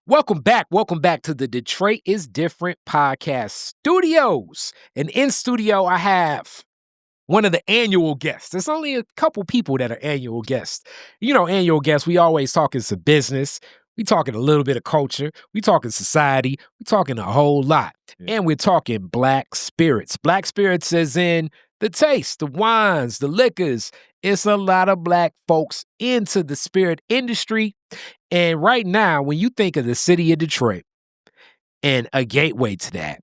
Welcome back to the Detroit is Different podcast studios. And in studio, I have one of the annual guests. There's only a couple people that are annual guests. You know, annual guests, we always talking some business. We talking a little bit of culture. We talking society. We talking a whole lot. Yeah. And we're talking black spirits. Black spirits as in the taste, the wines, the liquors. It's a lot of black folks into the spirit industry. And right now, when you think of the city of Detroit and a gateway to that,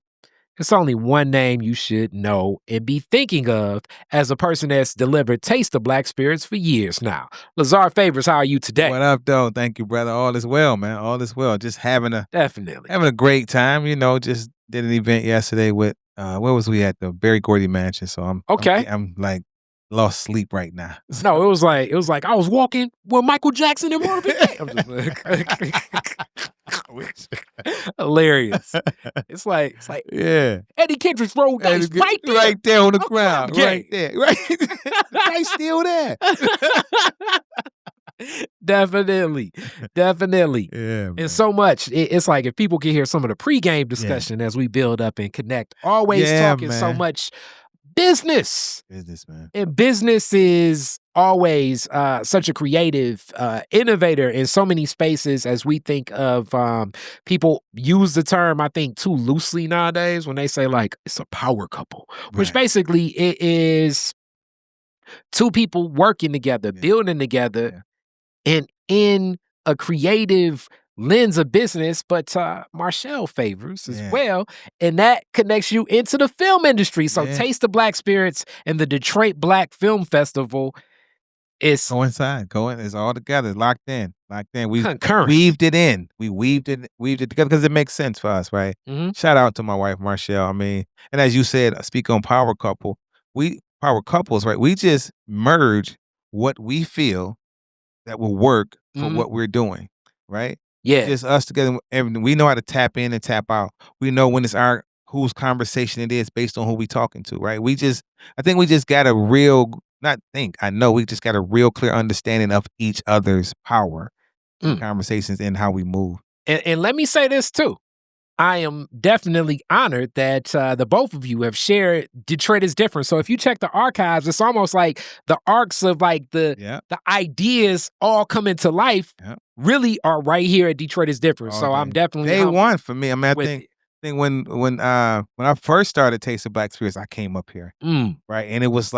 it's only one name you should know and be thinking of as a person that's delivered Taste of Black Spirits for years now. Lazar Favors, how are you today? What up, though? Thank you, brother. All is well, man. All is well. Just having a great time. You know, just did an event yesterday with where was we at? The Berry Gordy Mansion. So I'm like lost sleep right now. No, it was like I was walking with Michael Jackson and Marvin Gaye. I'm just hilarious. It's like yeah. Eddie Kendrick's road dice right there on the ground, yeah. right there, right. Right still there. Definitely. Yeah, man. And so much. It's like if people can hear some of the pregame discussion as we build up and connect, always talking so much business, man. And business is always such a creative innovator in so many spaces. As we think of people use the term, I think, too loosely nowadays when they say like it's a power couple, which basically it is two people working together, building together, and in a creative lens of business, but Marshalle favors as well, and that connects you into the film industry. So Taste of Black Spirits and the Detroit Black Film Festival is it's all together, locked in. We concurrent. Weaved it in. We weaved it together because it makes sense for us, right? Mm-hmm. Shout out to my wife Marshalle. I mean, and as you said, speak on power couple. Power couples, right? We just merge what we feel that will work for what we're doing, right? Yeah. Just us together. We know how to tap in and tap out. We know when it's whose conversation it is based on who we talking to, right? we just got a real, I know we just got a real clear understanding of each other's power, conversations, and how we move. And let me say this too. I am definitely honored that the both of you have shared Detroit is Different. So if you check the archives, it's almost like the arcs of like the ideas all come into life really are right here at Detroit is Different. So I'm definitely day one for me. I mean, I think when I first started Taste of Black Spirits, I came up here, right, and it was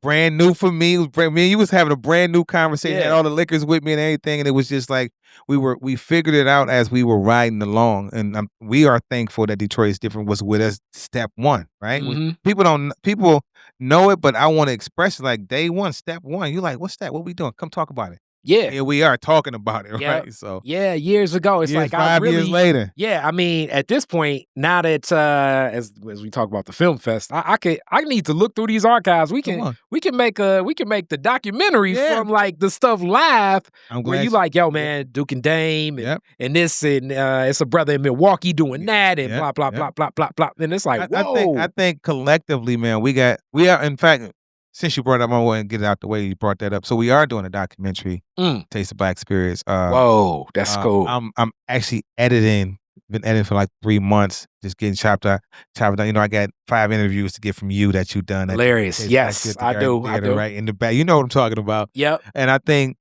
brand new for me. It was brand. Me and you was having a brand new conversation. Had all the liquors with me and everything, and it was just like we figured it out as we were riding along. And we are thankful that Detroit is Different was with us step one, right? Mm-hmm. People know it, but I want to express it like day one, step one. You're like, what's that? What we doing? Come talk about it. Yeah. Here we are talking about it, right? So years ago. It's like 5 years later. Yeah, I mean, at this point, now that as we talk about the film fest, I need to look through these archives. We can make the documentary from like the stuff live where you like, yo man, Duke and Dame and this and it's a brother in Milwaukee doing that and blah blah blah blah blah blah. And it's like, whoa. I think collectively, man, we are in fact. Since you brought it up, I want to get it out the way. You brought that up, so we are doing a documentary, Taste of Black Spirits. Whoa, that's cool. I'm actually editing. Been editing for like 3 months, just getting chopped out. You know, I got 5 interviews to get from you that you've done. Hilarious. Yes, I do. Right in the back. You know what I'm talking about. Yep. And I think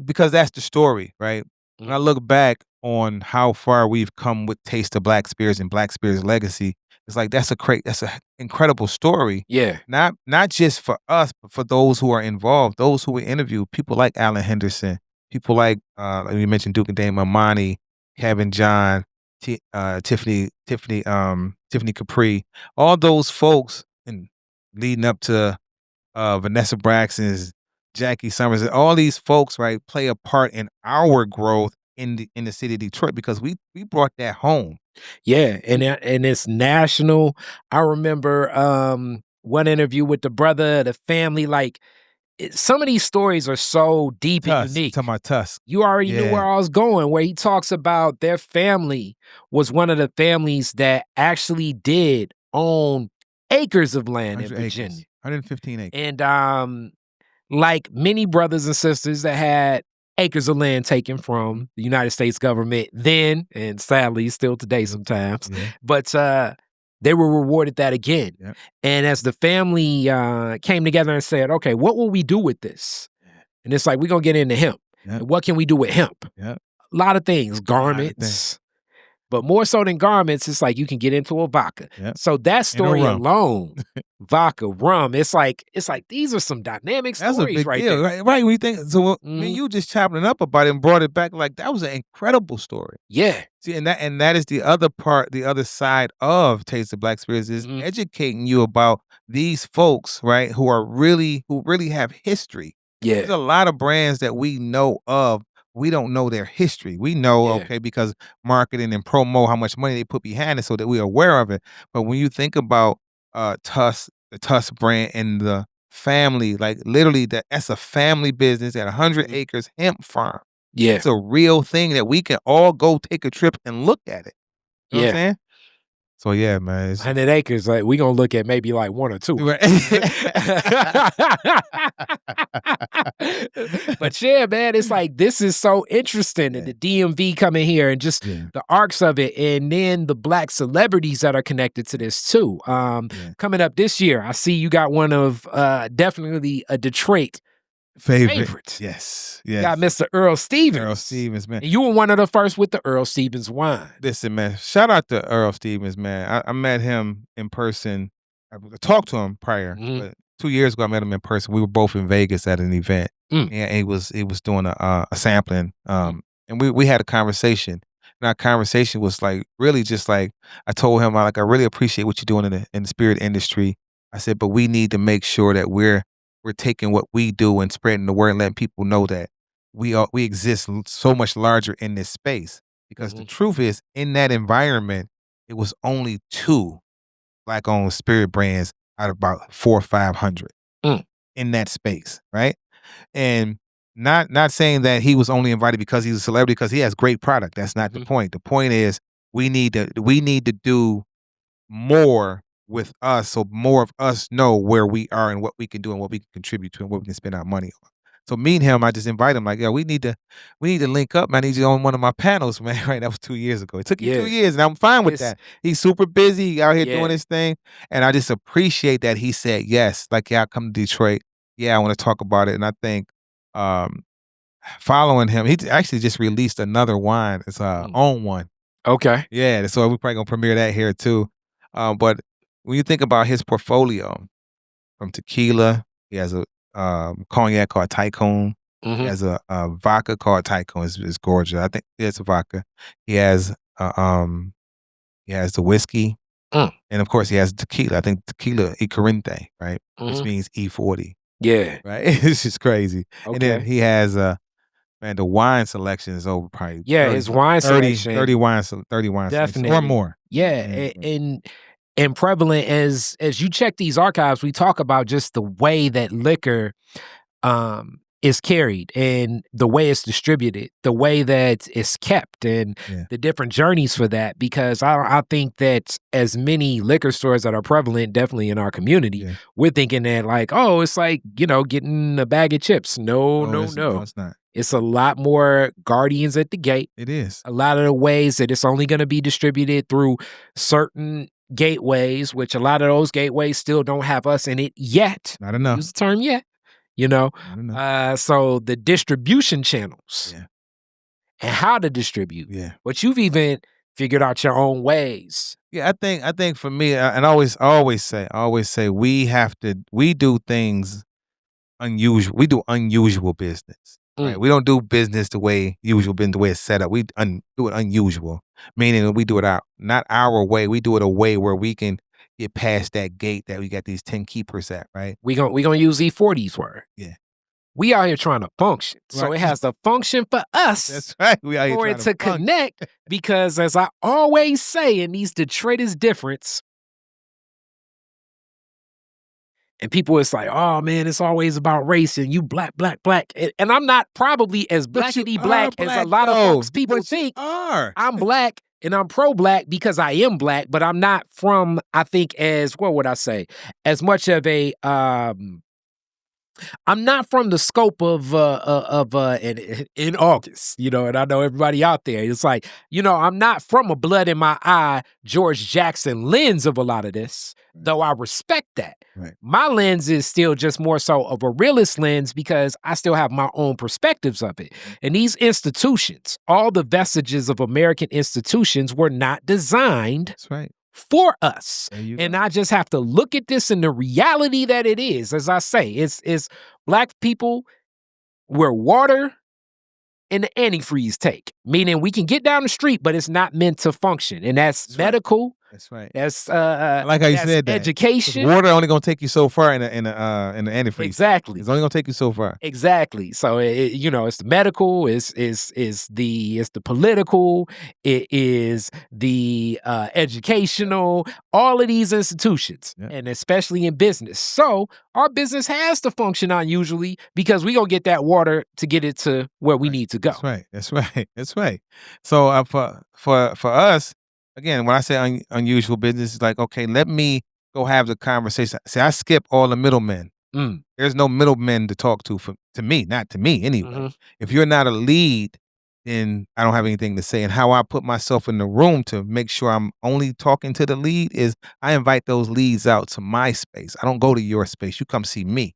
because that's the story, right? When I look back on how far we've come with Taste of Black Spirits and Black Spirits legacy, it's like that's an incredible story. Yeah. Not just for us, but for those who are involved, those who we interview, people like Alan Henderson, people like you mentioned Duke and Dame, Amani, Kevin John, Tiffany Capri, all those folks, and leading up to Vanessa Braxton's, Jackie Summers, all these folks, right, play a part in our growth in the city of Detroit because we brought that home. Yeah, and it's national. I remember one interview with the brother, the family. Like some of these stories are so deep and unique. Talking about Tusk. You already knew where I was going. Where he talks about their family was one of the families that actually did own acres of land in Virginia, 115 acres, and like many brothers and sisters that had acres of land taken from the United States government then, and sadly still today sometimes. Yeah. But they were rewarded that again. Yep. And as the family came together and said, okay, what will we do with this? And it's like, we're going to get into hemp. Yep. And what can we do with hemp? Yep. A lot of things, garments. But more so than garments, it's like you can get into a vodka. Yep. So that story rum. alone, vodka, rum, it's like these are some dynamic That's stories a big right deal, there. right? When you think so, when you just chopping it up about it and brought it back, like that was an incredible story. Yeah. See, and that is the other part, the other side of Taste of Black Spirits is educating you about these folks, right? Who really have history. Yeah. There's a lot of brands that we know of. We don't know their history. We know, okay, because marketing and promo, how much money they put behind it so that we're aware of it. But when you think about Tusk, the Tusk brand and the family, like literally that's a family business at 100 acres hemp farm. Yeah. It's a real thing that we can all go take a trip and look at it. You know what I'm saying? So yeah, man. 100 acres, like we gonna look at maybe like one or two. Right. But yeah, man, it's like this is so interesting, and the DMV coming here and just the arcs of it, and then the Black celebrities that are connected to this too. Coming up this year, I see you got one of definitely a Detroit favorite. Yes. You got Mr. Earl Stevens. Earl Stevens, man. And you were one of the first with the Earl Stevens wine. Listen, man, shout out to Earl Stevens, man. I met him in person. I talked to him prior, but 2 years ago I met him in person. We were both in Vegas at an event, and he was doing a sampling, and we had a conversation. And our conversation was like really just like I told him I really appreciate what you're doing in the spirit industry. I said, but we need to make sure that we're taking what we do and spreading the word and letting people know that we exist so much larger in this space. Because the truth is, in that environment, it was only 2 Black-owned spirit brands out of about 400 or 500 in that space, right? And not saying that he was only invited because he's a celebrity, because he has great product. That's not the point. The point is we need to do more with us, so more of us know where we are and what we can do and what we can contribute to and what we can spend our money on. So me and him, I just invited him like, yo, we need to link up, man. I need you on one of my panels, man. Right, that was 2 years ago. It took him 2 years, and I'm fine with that. He's super busy. He out here doing his thing, and I just appreciate that he said yes. Like, yeah, I'll come to Detroit. Yeah, I want to talk about it. And I think following him, he actually just released another wine. It's own one. Okay. Yeah, so we're probably gonna premiere that here too. But when you think about his portfolio, from tequila, he has a cognac called Tycoon. He has a vodka called Tycoon. It's gorgeous. I think it's a vodka. He has the whiskey, and of course he has tequila. I think tequila Icarinte, right, which means E40. Yeah, right. It's just crazy. Okay. And then he has man, the wine selection is over probably his wine 30 selection, wines, 30 wine selections definitely or more. Yeah, and prevalent as you check these archives, we talk about just the way that liquor is carried and the way it's distributed, the way that it's kept, and the different journeys for that. Because I think that as many liquor stores that are prevalent, definitely in our community, we're thinking that like, oh, it's like, getting a bag of chips. No, it's not. It's a lot more guardians at the gate. It is. A lot of the ways that it's only going to be distributed through certain gateways, which a lot of those gateways still don't have us in it yet. Not enough. Use the term yet. So the distribution channels and how to distribute. Yeah. But you've even figured out your own ways. Yeah, I think for me, and I always say we do things unusual. We do unusual business. Right? We don't do business the way usual business, the way it's set up. We do it unusual, meaning that we do it not our way. We do it a way where we can get past that gate that we got these 10 keepers at, right? We gonna use E40's word. Yeah. We out here trying to function. So Right. it has to function for us. That's right. We out here for trying it to function. connect. Because as I always say in these Detroiters difference, and people is like, oh man, it's always about race and you black. And I'm not probably as But you blackity are black as a lot of though. folks people But you think. are. I'm black and I'm pro-black because I am black, but I'm not from, I think, as, what would I say, as much of a I'm not from the scope of in August, and I know everybody out there. It's like, I'm not from a blood in my eye, George Jackson lens of a lot of this, though I respect that. Right. My lens is still just more so of a realist lens because I still have my own perspectives of it. And these institutions, all the vestiges of American institutions were not designed That's right. for us. And I just have to look at this in the reality that it is. As I say, it's black people where water and the antifreeze take, meaning we can get down the street, but it's not meant to function. And that's medical. Right. That's right. That's I like how you said that. Education. Water only gonna take you so far in the antifreeze. Exactly. It's only gonna take you so far. Exactly. So it's the medical, is the political, it is the educational, all of these institutions, and especially in business. So our business has to function unusually because we gonna get that water to get it to where we need to go. That's right. That's right. That's right. So for us, again, when I say unusual business, it's like, okay, let me go have the conversation. See, I skip all the middlemen. There's no middlemen to talk to me, not to me anyway. If you're not a lead, then I don't have anything to say. And how I put myself in the room to make sure I'm only talking to the lead is I invite those leads out to my space. I don't go to your space. You come see me.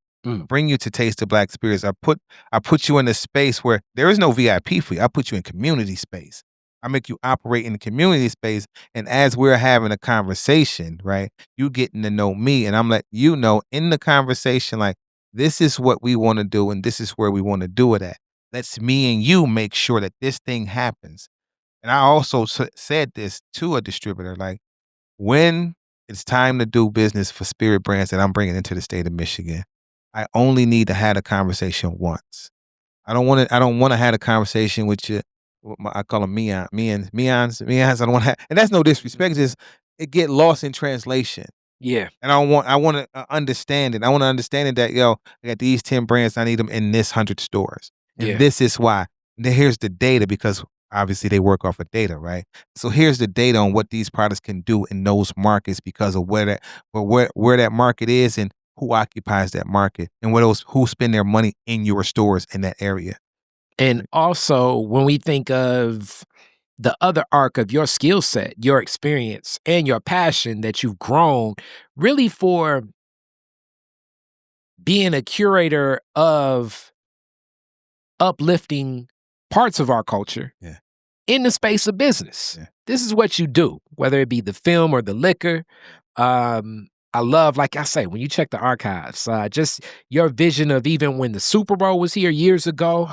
Bring you to Taste the Black Spirits. I put you in a space where there is no VIP for you. I put you in community space. I make you operate in the community space. And as we're having a conversation, right, you getting to know me, and I'm letting you know in the conversation, like, this is what we want to do, and this is where we want to do it at. Let's me and you make sure that this thing happens. And I also said this to a distributor, like, when it's time to do business for spirit brands that I'm bringing into the state of Michigan, I only need to have a conversation once. I don't want to have a conversation with you. I call them meons. I don't want to, and that's no disrespect. Just it get lost in translation. Yeah, and I want to understand it. I want to understand it that I got these 10 brands. I need them in this 100 stores, and this is why. And then here's the data because obviously they work off of data, right? So here's the data on what these products can do in those markets because of where that market is and who occupies that market and who spend their money in your stores in that area. And also, when we think of the other arc of your skill set, your experience, and your passion that you've grown really for being a curator of uplifting parts of our culture in the space of business. This is what you do, whether it be the film or the liquor. I love, like I say, when you check the archives, just your vision of even when the Super Bowl was here years ago,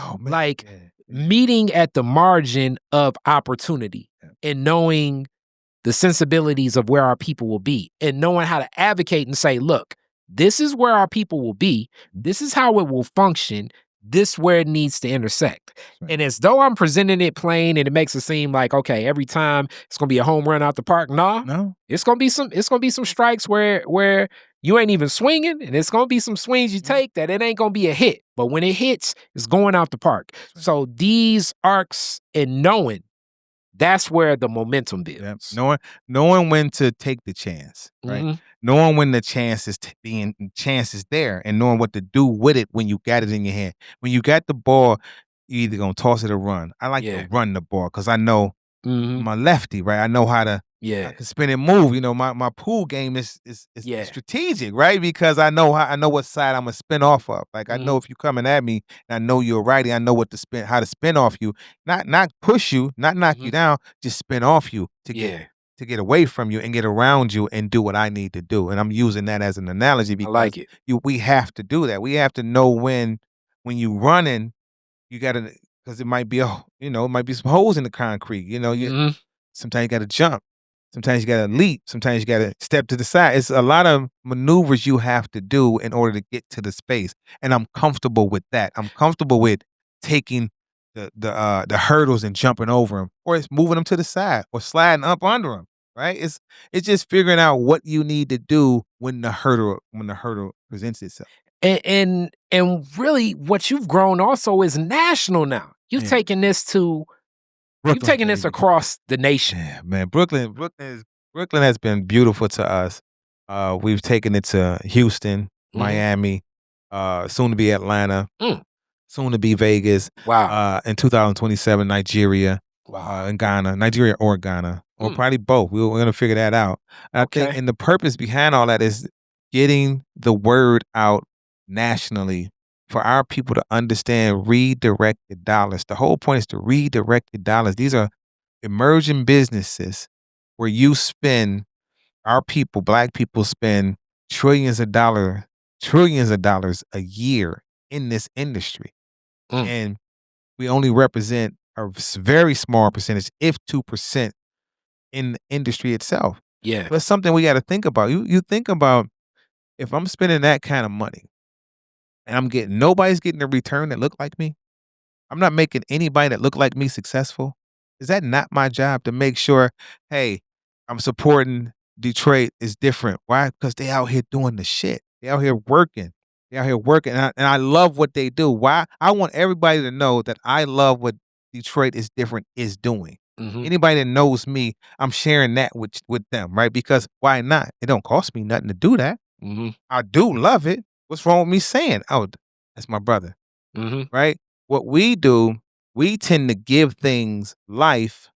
meeting at the margin of opportunity and knowing the sensibilities of where our people will be and knowing how to advocate and say, look, this is where our people will be. This is how it will function. This where it needs to intersect. And as though I'm presenting it plain and it makes it seem like, okay, every time it's gonna be a home run out the park. No. It's gonna be some strikes where you ain't even swinging, and it's gonna be some swings you take that it ain't gonna be a hit. But when it hits, it's going out the park. So these arcs and knowing, that's where the momentum builds. Knowing when to take the chance, right? Knowing when the chance is there, and knowing what to do with it when you got it in your hand. When you got the ball, you either gonna toss it or run. I like to run the ball because I know I'm a lefty, right? I know how to spin and move. My pool game is strategic, right? Because I know what side I'm gonna spin off of. Like I know if you're coming at me, and I know you're a righty, I know how to spin off you, not push you, not knock you down, just spin off you to get away from you and get around you and do what I need to do. And I'm using that as an analogy because I like it. We have to do that. We have to know when you running, you gotta, because it might be it might be some holes in the concrete. Sometimes you gotta jump. Sometimes you gotta leap. Sometimes you gotta step to the side. It's a lot of maneuvers you have to do in order to get to the space. And I'm comfortable with that. I'm comfortable with taking the hurdles and jumping over them, or it's moving them to the side, or sliding up under them. Right? It's just figuring out what you need to do when the hurdle presents itself. And really, what you've grown also is national now. You've taken this to Brooklyn, you've taken this across the nation. Yeah, man. Brooklyn has been beautiful to us. We've taken it to Houston, Miami. soon to be Atlanta, Mm. soon to be Vegas, Wow. in 2027, Nigeria, Wow. and Ghana, Nigeria or Ghana, or Mm. probably both. We're gonna figure that out. And I think, Okay. and the purpose behind all that is getting the word out nationally for our people to understand redirected dollars. The whole point is to redirect the dollars. These are emerging businesses where you spend our people, black people spend trillions of dollars a year in this industry. Mm. And we only represent a very small percentage, if 2%, in the industry itself. Yeah. So it's something we got to think about. You think about, if I'm spending that kind of money and nobody's getting a return that look like me. I'm not making anybody that look like me successful. Is that not my job to make sure, hey, I'm supporting Detroit is different? Why? Because they out here doing the shit. They out here working. They out here working, and I love what they do. Why? I want everybody to know that I love what Detroit is different is doing. Mhm. Anybody that knows me, I'm sharing that with them, right? Because why not? It don't cost me nothing to do that. Mhm. I do love it. What's wrong with me saying, "Oh, that's my brother," Mhm. right? What we do, we tend to give things life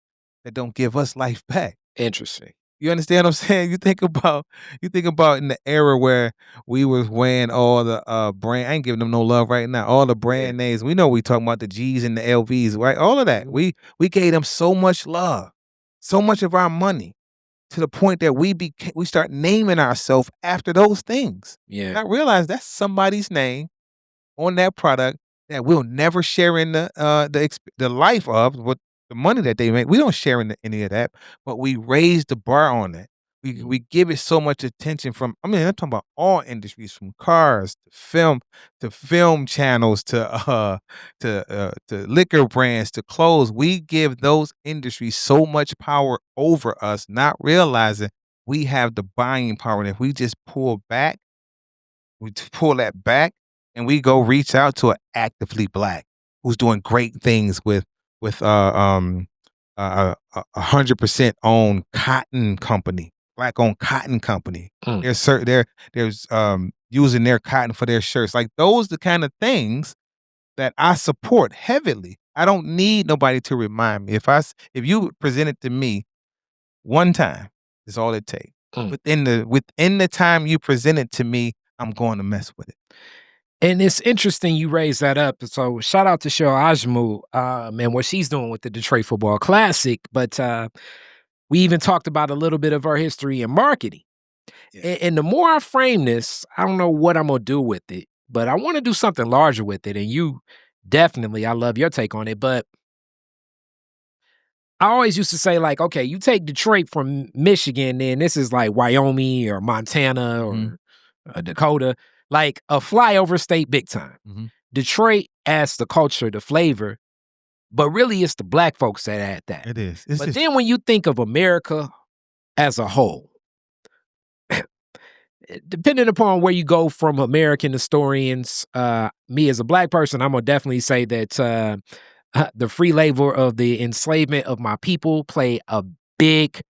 that don't give us life back. Interesting. You understand what I'm saying? You think about in the era where we was wearing all the brand. I ain't giving them no love right now. All the Yeah. brand names. We know we talking about the G's and the LVs, right? All of that. Mhm. We gave them so much love, so much of our money, to the point that we start naming ourselves after those things. Yeah. Not realize that's somebody's name on that product that we'll never share in the life of, what the money that they make. We don't share in any of that, but we raise the bar on that. We give it so much attention from. I mean, I'm talking about all industries, from cars to film channels to liquor brands to clothes. We give those industries so much power over us, not realizing we have the buying power. And if we just pull that back, and we go reach out to an actively black who's doing great things with 100% owned cotton company, black owned cotton company. Mm. There's using their cotton for their shirts. Like, those the kind of things that I support heavily. I don't need nobody to remind me. If you present it to me one time, is all it takes. Mm. Within the time you present it to me, I'm going to mess with it. And it's interesting you raise that up. So shout out to Cheryl Ajmu, and what she's doing with the Detroit Football Classic. But we even talked about a little bit of our history in marketing. Yeah. And the more I frame this, I don't know what I'm gonna do with it, but I want to do something larger with it. And you definitely, I love your take on it. But I always used to say, like, okay, you take Detroit from Michigan, then this is like Wyoming or Montana Mhm. or Dakota, like a flyover state big time. Mhm. Detroit adds the culture, the flavor, but really it's the black folks that add that. It is. It's But just then when you think of America as a whole, depending upon where you go from American historians, me as a black person, I'm gonna definitely say that the free labor of the enslavement of my people play a big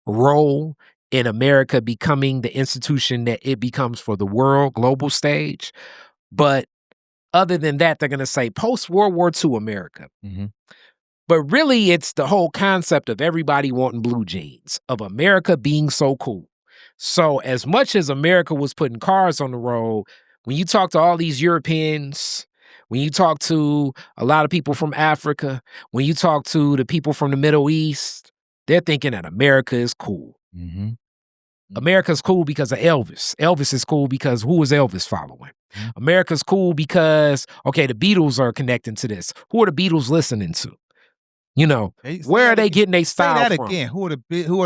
role in America becoming the institution that it becomes for the world global stage. But other than that, they're going to say post World War II America. Mhm. But really, it's the whole concept of everybody wanting blue jeans, of America being so cool. So, as much as America was putting cars on the road, when you talk to all these Europeans, when you talk to a lot of people from Africa, when you talk to the people from the Middle East, they're thinking that America is cool. Mhm. America's cool because of Elvis. Elvis is cool because who is Elvis following? Mhm. America's cool because, okay, the Beatles are connecting to this. Who are the Beatles listening to? You know, Hey, say where are that they again. getting their Say style that from? again. Who are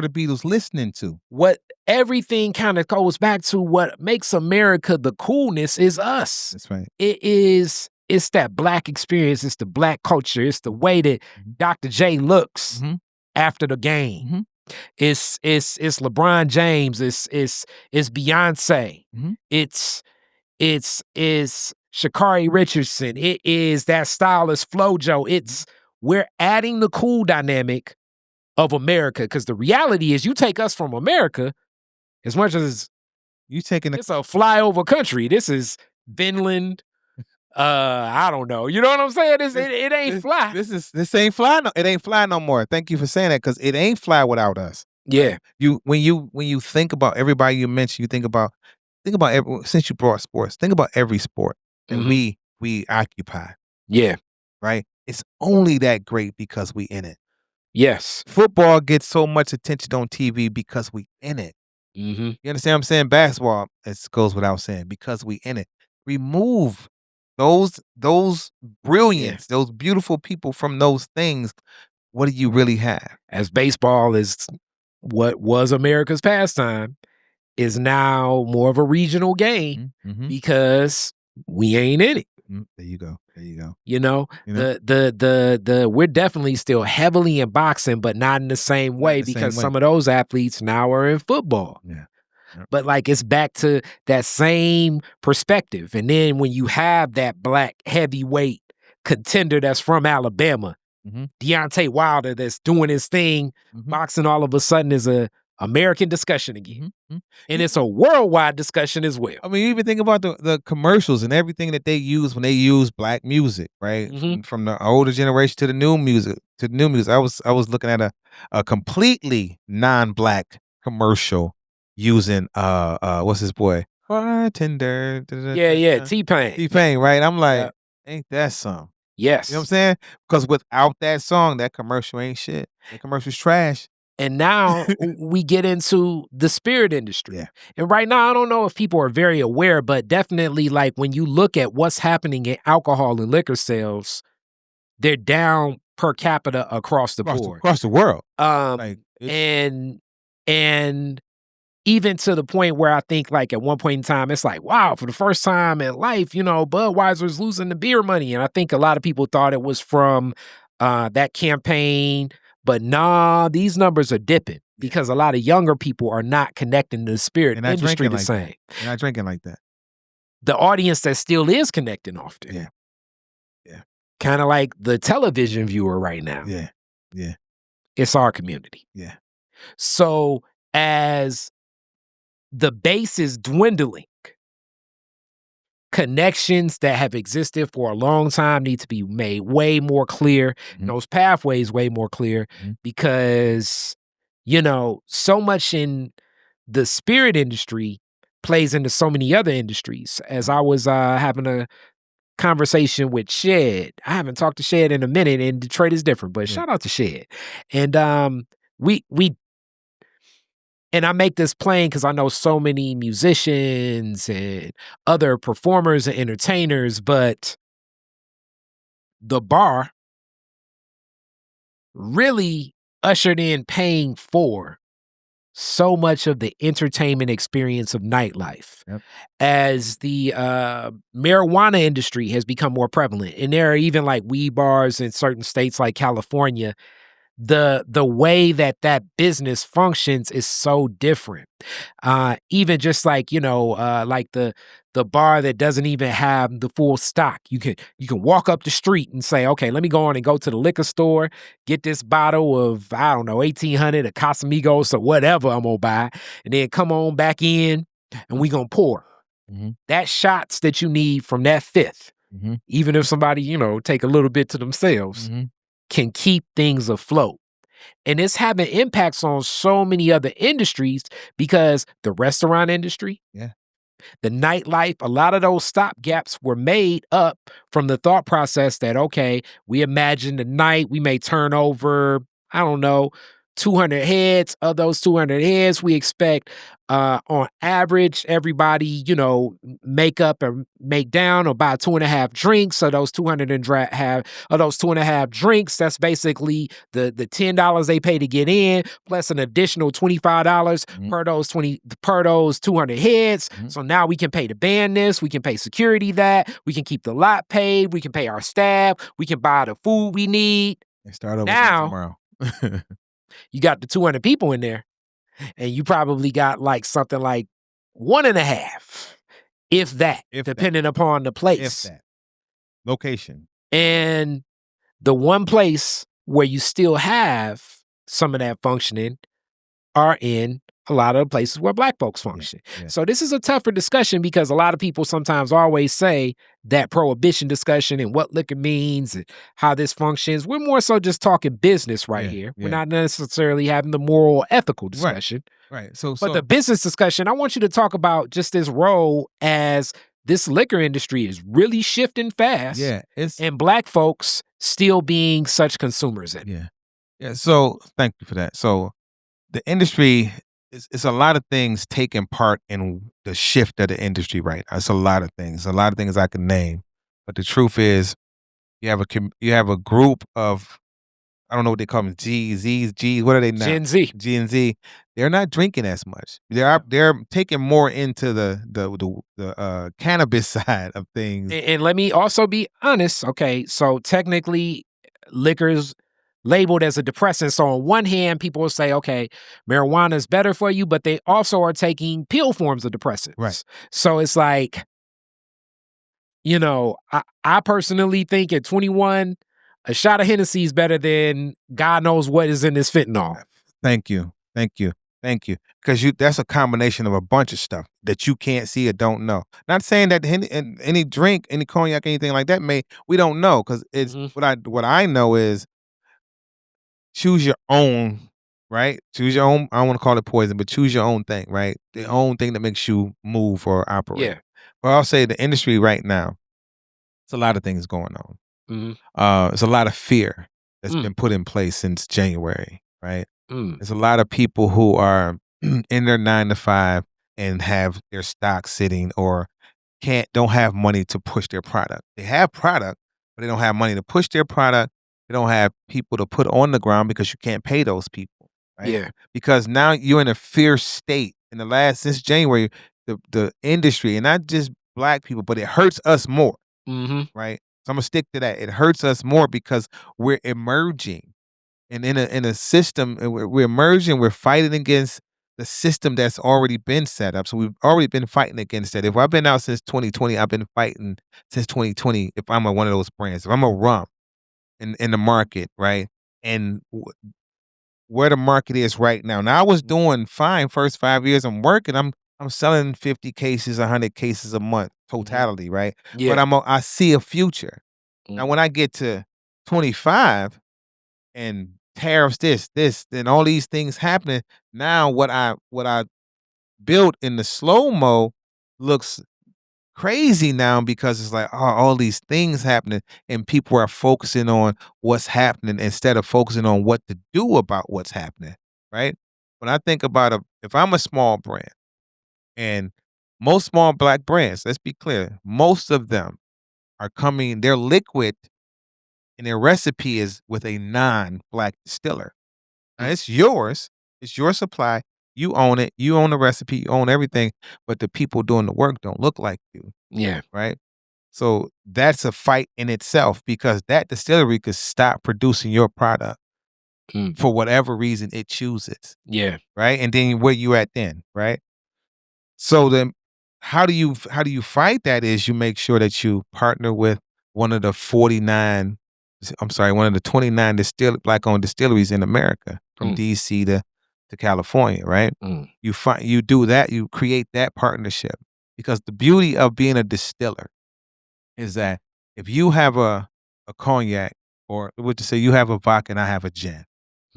the Beatles listening to? What everything kind of goes back to what makes America the coolness is us. That's right. It's that black experience, it's the black culture, it's the way that Mhm. Dr. J looks Mhm. after the game. Mhm. It's LeBron James, it's Beyonce, Mhm. it's Sha'Carri Richardson, it is that stylist Flojo. We're adding the cool dynamic of America, because the reality is you take us from America, as much as You taking the it's a flyover country, this is Finland. I don't know. You know what I'm saying? It ain't fly. This ain't fly. It ain't fly no more. Thank you for saying that because it ain't fly without us. Yeah. When you think about everybody you mentioned, you think about since you brought sports, think about every sport that we occupy. Yeah. Right? It's only that great because we in it. Yes. Football gets so much attention on TV because we in it. Mm-hmm. You understand what I'm saying? Basketball, it goes without saying, because we in it. Remove those brilliance, those beautiful people from those things. What do you really have? As baseball is what was America's pastime, is now more of a regional game because we ain't in it. There you go. There you go. You know, we're definitely still heavily in boxing, but not in the same way because some of those athletes now are in football. Yeah. Yep. But like it's back to that same perspective. And then when you have that black heavyweight contender that's from Alabama, Deontay Wilder, that's doing his thing, boxing all of a sudden is a American discussion again. And it's a worldwide discussion as well. I mean, you even think about the commercials and everything that they use when they use black music, right? From the older generation to the new music. I was looking at a completely non-black commercial using what's his boy? Bartender. Yeah, T-Pain. T-Pain, right? I'm like, ain't that something? Yes. You know what I'm saying? Because without that song, that commercial ain't shit. That commercial's trash. And now we get into the spirit industry. Yeah. And right now, I don't know if people are very aware, but definitely like when you look at what's happening in alcohol and liquor sales, they're down per capita across the board. Across the world. And even to the point where I think like at one point in time, it's like, wow, for the first time in life, you know, Budweiser's losing the beer money. And I think a lot of people thought it was from that campaign. But nah, these numbers are dipping because a lot of younger people are not connecting to the spirit industry the same. They're not drinking like that. The audience that still is connecting often. Yeah. Yeah. Kind of like the television viewer right now. Yeah. Yeah. It's our community. Yeah. So as the base is dwindling, connections that have existed for a long time need to be made way more clear. Those pathways way more clear because, you know, so much in the spirit industry plays into so many other industries. As I was having a conversation with Shed. I haven't talked to Shed in a minute, and Detroit is different, but shout out to Shed. And and I make this plain because I know so many musicians and other performers and entertainers, but the bar really ushered in paying for so much of the entertainment experience of nightlife. As the marijuana industry has become more prevalent, and there are even like weed bars in certain states like California, the way that business functions is so different. Even just like, you know, like the bar that doesn't even have the full stock. You can walk up the street and say, okay, let me go on and go to the liquor store, get this bottle of, I don't know, 1800 or Casamigos or whatever I'm gonna buy, and then come on back in and we gonna pour. That shots that you need from that fifth, even if somebody, you know, take a little bit to themselves, can keep things afloat. And it's having impacts on so many other industries because the restaurant industry, the nightlife, a lot of those stopgaps were made up from the thought process that, okay, we imagine the night we may turn over, I don't know, 200 heads. Of those 200 heads, we expect on average, everybody, you know, make up or make down or buy 2.5 drinks. So those 2.5 drinks, that's basically the $10 they pay to get in, plus an additional $25 per those 200 heads. So now we can pay the band this, we can pay security that, we can keep the lot paid, we can pay our staff, we can buy the food we need. And start over now, tomorrow. You got the 200 people in there, and you probably got like something like 1.5, if that, depending upon the place. If that. Location. And the one place where you still have some of that functioning are in a lot of the places where black folks Yeah, function. yeah, So this is a tougher discussion because a lot of people sometimes always say that prohibition discussion and what liquor means and how this functions. We're more so just talking business right yeah, here. We're yeah. not necessarily having the moral, ethical Right, discussion. right. So But the so business discussion, I want you to talk about just this role as this liquor industry is really shifting fast yeah, it's and black folks still being such consumers in it. yeah. Yeah, so thank you for that. So the industry is a lot of things taking part in the shift of the industry right now. It's a lot of things I can name. But the truth is you have a group of I don't know what they call them, G, Z's, G's, what are they now? Gen Z. G and Z. They're not drinking as much. They're taking more into the cannabis side of things. And let me also be honest. Okay, so technically, liquor's labeled as a depressant. So on one hand, people will say, okay, marijuana is better for you, but they also are taking pill forms of Right. depressants. So it's like, I personally think at 21, a shot of Hennessy is better than God knows what is in this fentanyl. Thank you. Thank you. Thank you. Because you that's a combination of a bunch of stuff that you can't see or don't know. Not saying that any drink, any cognac, anything like that we don't know because it's Mhm. what I know is choose your own, right? Choose your own. I don't want to call it poison, but choose your own thing, right? The Mhm. own thing that makes you move or operate. Yeah. But I'll say the industry right now, it's a lot of things going on. Mhm. It's a lot of fear that's Mm, been put in place since January, right? mm. There's a lot of people who are in their 9 to 5 and have their stock sitting or don't have money to push their product. They have product, but they don't have money to push their product. They don't have people to put on the ground because you can't pay those people, right? Yeah. Because now you're in a fear state. In the last since January, the industry and not just black people, but it hurts us more, Mhm. right? So I'm gonna stick to that. It hurts us more because we're emerging and in a system, and we're emerging, we're fighting against the system that's already been set up. So we've already been fighting against that. If I've been out since 2020, I've been fighting since 2020. If I'm one of those brands, if I'm a rum in the market, right, and where the market is right now. Now I was doing fine first 5 years. I'm working. I'm selling 50 cases, 100 cases a month Mhm. totality, right? But Yeah. I see a future. Now Mm. when I get to 25 and tariffs this, then all these things happening. Now what I built in the slow-mo looks crazy now because it's like, oh, all these things happening and people are focusing on what's happening instead of focusing on what to do about what's happening, right? When I think about if I'm a small brand and most small black brands, let's be clear, most of them are coming, they're liquid and their recipe is with a non-black distiller. Now, Mm. it's yours. It's your supply. You own it. You own the recipe. You own everything. But the people doing the work don't look like you, Yeah. right? So that's a fight in itself because that distillery could stop producing your product Mm. for whatever reason it chooses, Yeah. right? And then where you at then, right? So then how do you fight that is you make sure that you partner with one of the 49 I'm sorry, one of the 29 black-owned distilleries in America from Mm. DC to California, right? Mm. You do that, you create that partnership because the beauty of being a distiller is that if you have a cognac or what to say you have a vodka and I have a gin,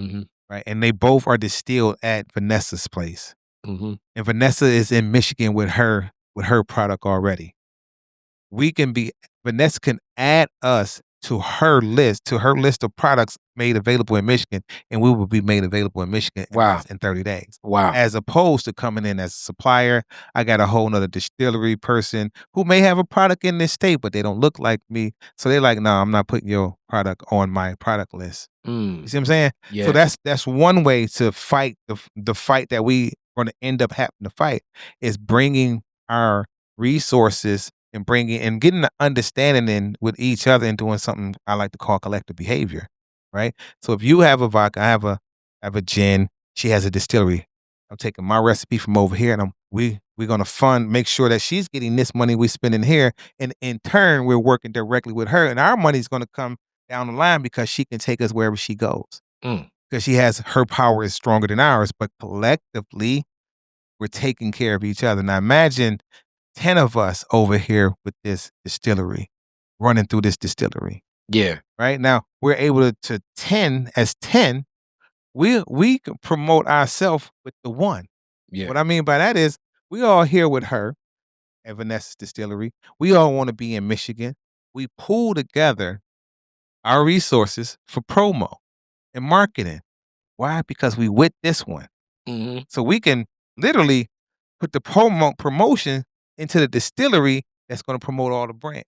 Mhm. right? And they both are distilled at Vanessa's place Mhm. and Vanessa is in Michigan with her product already. We can be Vanessa can add us to her list of products made available in Michigan, and we will be made available in Michigan in Wow. less than 30 days. Wow. As opposed to coming in as a supplier, I got a whole nother distillery person who may have a product in this state, but they don't look like me. So they're like, no, I'm not putting your product on my product list. You Mm. see what I'm saying? So Yeah. that's one way to fight the fight that we gonna end up having to fight is bringing our resources and bringing and getting the understanding in with each other and doing something I like to call collective behavior, right? So if you have a vodka, I have a gin, she has a distillery. I'm taking my recipe from over here and we're gonna make sure that she's getting this money we spending here, and in turn we're working directly with her, and our money's gonna come down the line because she can take us wherever she goes Mm. because she has her power is stronger than ours, but collectively we're taking care of each other. Now imagine 10 of us over here with this distillery, running through this distillery. Yeah. Right? Now we're able to 10 as 10, we can promote ourselves with the one. Yeah. What I mean by that is we all here with her at Vanessa's Distillery. We all want to be in Michigan. We pool together our resources for promo and marketing. Why? Because we with this one. Mhm. So we can literally put the promotion into the distillery that's going to promote all the brands.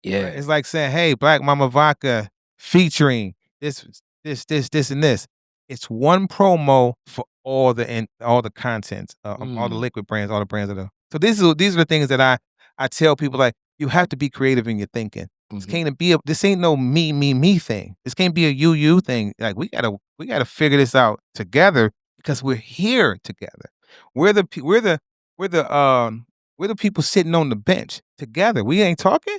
Yeah. Right? It's like saying, "Hey, Black Mama Vodka featuring this, and this." It's one promo for all the content, all the liquid brands, all the brands that are. So these are the things that I tell people, like, you have to be creative in your thinking. This can't be this ain't no me thing. This can't be a you thing. Like we gotta figure this out together because we're here together. We're the pe- we're the people sitting on the bench together. We ain't talking.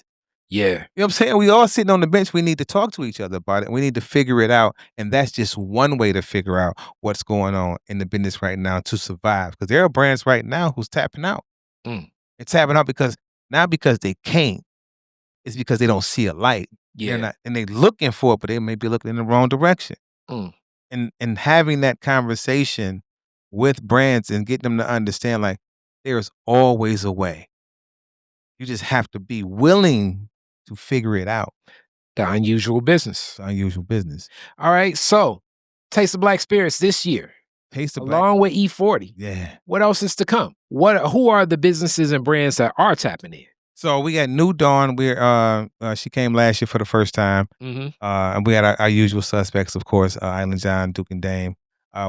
Yeah. You know what I'm saying? We all sitting on the bench. We need to talk to each other about it. We need to figure it out. And that's just one way to figure out what's going on in the business right now to survive. Because there are brands right now who's tapping out. Mm. It's tapping out because not because they can't. It's because they don't see a light. Yeah. They're not, and they're looking for it, but they may be looking in the wrong direction. Mm. And having that conversation with brands and getting them to understand, like, there's always a way. You just have to be willing to figure it out. The unusual business. It's unusual business. All right. So, Taste of Black Spirits this year, Taste of Black. along with E40. Yeah. What else is to come? Who are the businesses and brands that are tapping in? So we got New Dawn. She came last year for the first time. And we had our usual suspects, of course, Island John, Duke and Dame.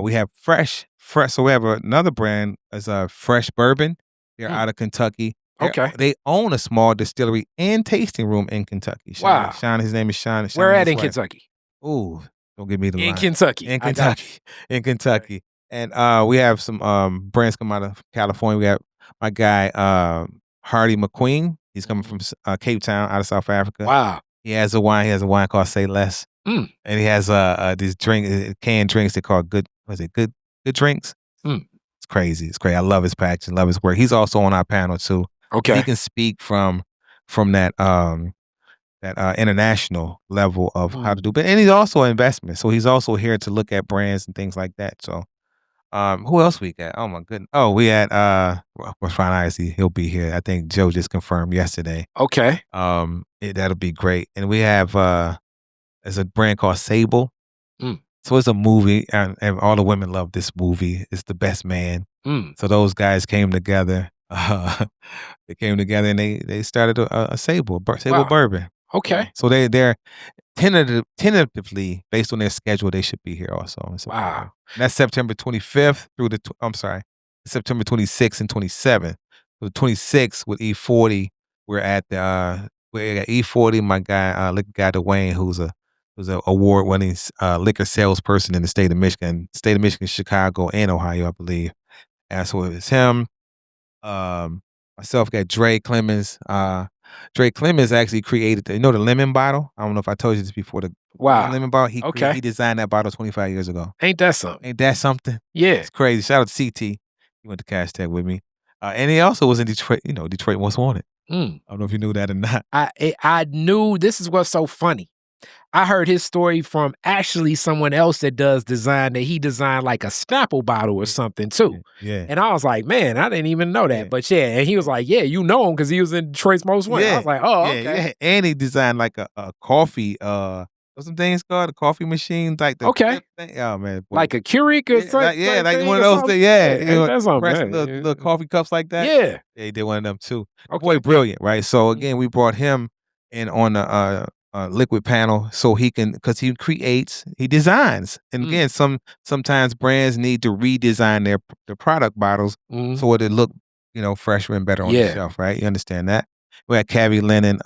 We have Fresh. So we have another brand as Fresh Bourbon. They're out of Kentucky. Okay. They own a small distillery and tasting room in Kentucky. Wow. Sean, his name is Sean. Where at in Kentucky? Ooh, don't give me the In line. Kentucky. In Kentucky. In Kentucky. And we have some brands come out of California. We got my guy Hardy McQueen. He's coming from Cape Town, out of South Africa. Wow. He has a wine. He has a wine called Say Less. Mm. And he has these canned drinks they call good drinks. Mm. It's crazy. It's great. I love his packaging, love his work. He's also on our panel too. Okay. He can speak from that international level of how to do, but and he's also an investment. So he's also here to look at brands and things like that. So who else we got? Oh my goodness. Oh, we had he'll be here. I think Joe just confirmed yesterday. Okay. That'll be great. And we have there's a brand called Sable. Mm. So it's a movie, and all the women love this movie. It's The Best Man. Mm. So those guys came together. They came together and they started a Sable bourbon. Okay. So they're tentatively, based on their schedule, they should be here also. Wow. And that's September 25th through September 26th and 27th. So the 26th with E40, we're at E40. My guy, liquor guy Dwayne, who's a award-winning liquor salesperson in the state of Michigan, Chicago, and Ohio, I believe. And so it's him. Myself, got Dre Clemens. Dre Clemens actually created the lemon bottle. I don't know if I told you this before. The lemon bottle. He designed that bottle 25 years ago. Ain't that something? Yeah. It's crazy. Shout out to CT. He went to Cash Tech with me. And he also was in Detroit. Detroit Most Wanted. I don't know if you knew that or not. I knew. This is what's so funny. I heard his story from actually someone else that does design, that he designed like a Snapple bottle or something too. Yeah. And I was like, man, I didn't even know that. Yeah. But yeah, and he was like, yeah, you know him because he was in Detroit's Most Wanted. I was like, oh, okay. Yeah. And he designed like a coffee, what's some things called? A coffee machine, like the okay. Thing. Oh man, boy. Like a Keurig or something. Like one of those things. Yeah, that's something. Little coffee cups like that. Yeah, he did one of them too. Okay. Boy, brilliant, right? So again, we brought him in on the liquid panel so he can, because he creates, he designs, and again, sometimes brands need to redesign their product bottles so it'll look fresher and better on the shelf, right? You understand that? We had Cavi Lennon.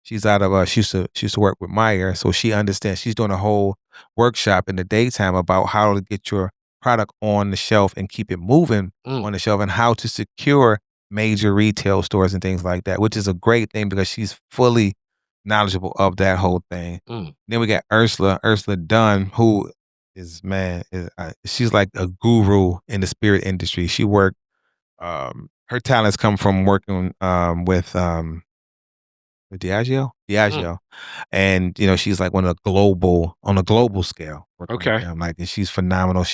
She's out of she used to work with Meyer, so she understands. She's doing a whole workshop in the daytime about how to get your product on the shelf and keep it moving on the shelf, and how to secure major retail stores and things like that, which is a great thing because she's fully knowledgeable of that whole thing. Then we got Ursula Dunn, who she's like a guru in the spirit industry. She worked, her talents come from working, with Mm, Diageo, and, you know, she's like on a global scale working with okay. them, like, and she's phenomenal.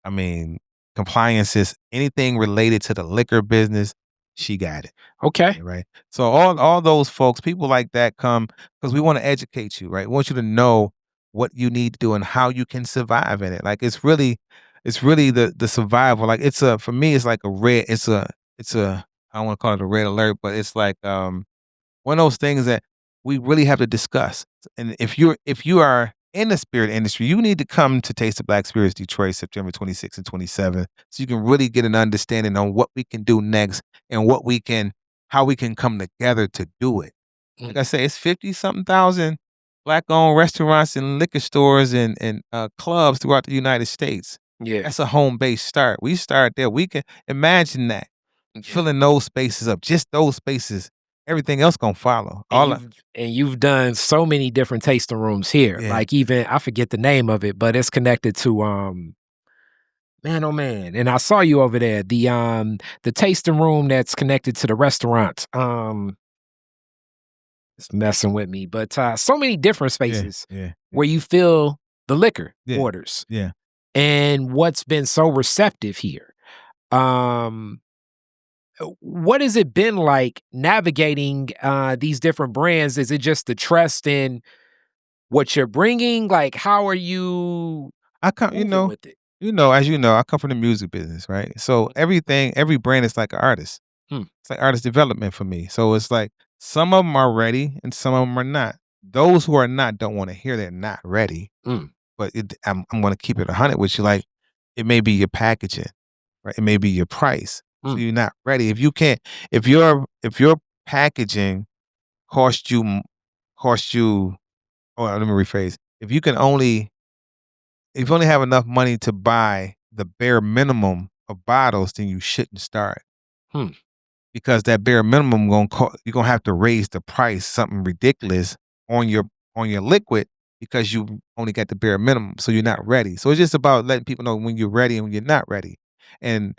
I mean, compliances, anything related to the liquor business, she got it. Okay. Yeah, right? So all those folks, people like that come because we wanna educate you, right? We want you to know what you need to do and how you can survive in it. Like, it's really the survival. Like, for me, it's like it's a I don't wanna call it a red alert, but it's like, one of those things that we really have to discuss. And if you are in the spirit industry, you need to come to Taste of Black Spirits Detroit September 26th and 27th so you can really get an understanding on what we can do next and how we can come together to do it. Like Mm, I say, it's 50 something thousand black owned restaurants and liquor stores and clubs throughout the United States. yeah. That's a home base start. We start there. We can imagine that Yeah. filling those spaces up, just those spaces. Everything else gonna follow. And you've done so many different tasting rooms here. Yeah, Like even I forget the name of it, but it's connected to man oh man. And I saw you over there. The tasting room that's connected to the restaurant. It's messing with me. But so many different yeah, spaces yeah, where you feel the liquor yeah, orders yeah. and what's been so receptive here. Um what has it been like navigating these different brands? Is it just the trust in what you're bringing? Like, how are you I come, moving with it? as you know, I come from the music business, right? So every brand is like an artist. Hmm, It's like artist development for me. So it's like some of them are ready and some of them are not. Those who are not don't want to hear they're not ready. mm, But I'm going to keep it 100 with you. Like, it may be your packaging, right? It may be your price. So mm, you're not ready. If your packaging cost you cost you. Oh, let me rephrase. If you only have enough money to buy the bare minimum of bottles, then you shouldn't start hmm, because that bare minimum you're gonna have to raise the price something ridiculous on your liquid because you only got the bare minimum, so you're not ready. So it's just about letting people know when you're ready and when you're not ready. And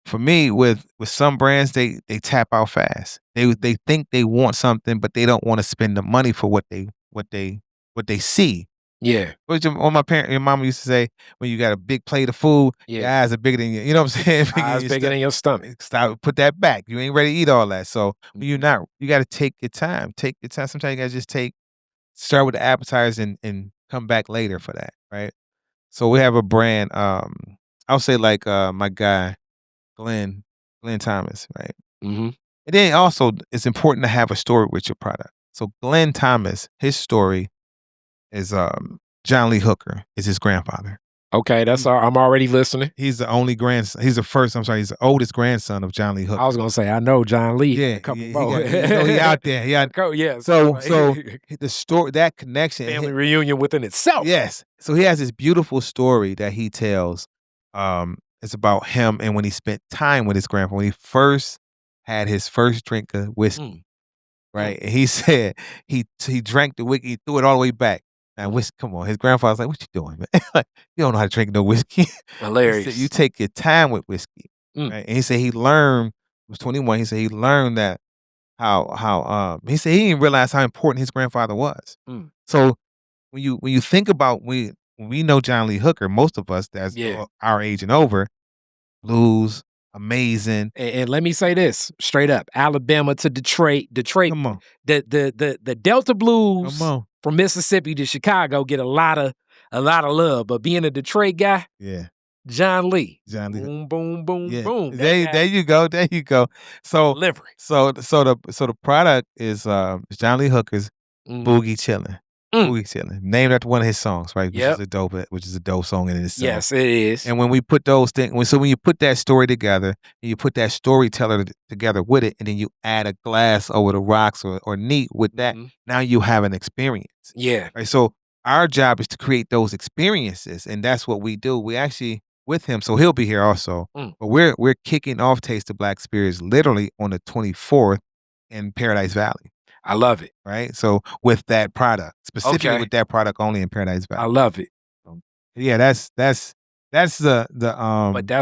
for me, with some brands, they tap out fast. They think they want something, but they don't want to spend the money for what they see. yeah, What your mama used to say, when you got a big plate of food, your yeah. eyes are bigger than you know what I'm saying? Bigger than Eyes your bigger than your stomach. stop, put that back. You ain't ready to eat all that. So when you're Mhm, not, you got to take your time. Take your time. Sometimes you got to just start with the appetizer and come back later for that, right? So we have a brand. I'll say like my guy Glenn Thomas, right? mhm. And then also it's important to have a story with your product. So Glenn Thomas, his story is John Lee Hooker is his grandfather. Okay, that's all. I'm already listening. He's the only grandson. He's the first. I'm sorry. He's the oldest grandson of John Lee I Hooker. was gonna say I know John Lee had Yeah, a couple yeah, he more. got. He out there. He out. Yeah, So the story, that connection. family reunion within itself. Yes. So he has this beautiful story that he tells. It's about him and when he spent time with his grandfather when he first had his first drink of whiskey. Mm, mm, Right? And he said he drank the whiskey, he threw it all the way back. Now, mhm. whiskey, come on. His grandfather's like, "What you doing, man? Like, you don't know how to drink no whiskey." He said, "You Hilarious. take your time with whiskey." Mm, Right? And he said he learned. He was 21. He said he learned that he said he didn't realize how important his grandfather was. mm, So when you think about when we know John Lee Hooker, most of us that's yeah. our age and over, blues, amazing. And let me say this straight up: Alabama to Detroit, Detroit, Come on, the Delta come blues on. from Mississippi to Chicago get a lot of love. But being a Detroit guy, Yeah, John Lee, John Lee. boom, boom, boom, Yeah, boom. That there guy you go, there you go. So delivery. so the product is, John Lee Hooker's Mhm. Boogie Chillen. Mm. Boogie Chillen, named after one of his songs, right, Yep. which is a dope song in itself. Yes, it is. And when we put those things when you put that story together, and you put that storyteller together with it, and then you add a glass over the rocks or neat with that, Mhm. now you have an experience. Yeah. Right, so our job is to create those experiences, and that's what we do. We actually with him, so he'll be here also. Mm. But we're kicking off Taste of Black Spirits literally on the 24th in Paradise Valley, I love it. right? So with that product, specifically Okay. with that product only in Paradise I Valley. love it. Yeah, that's But that's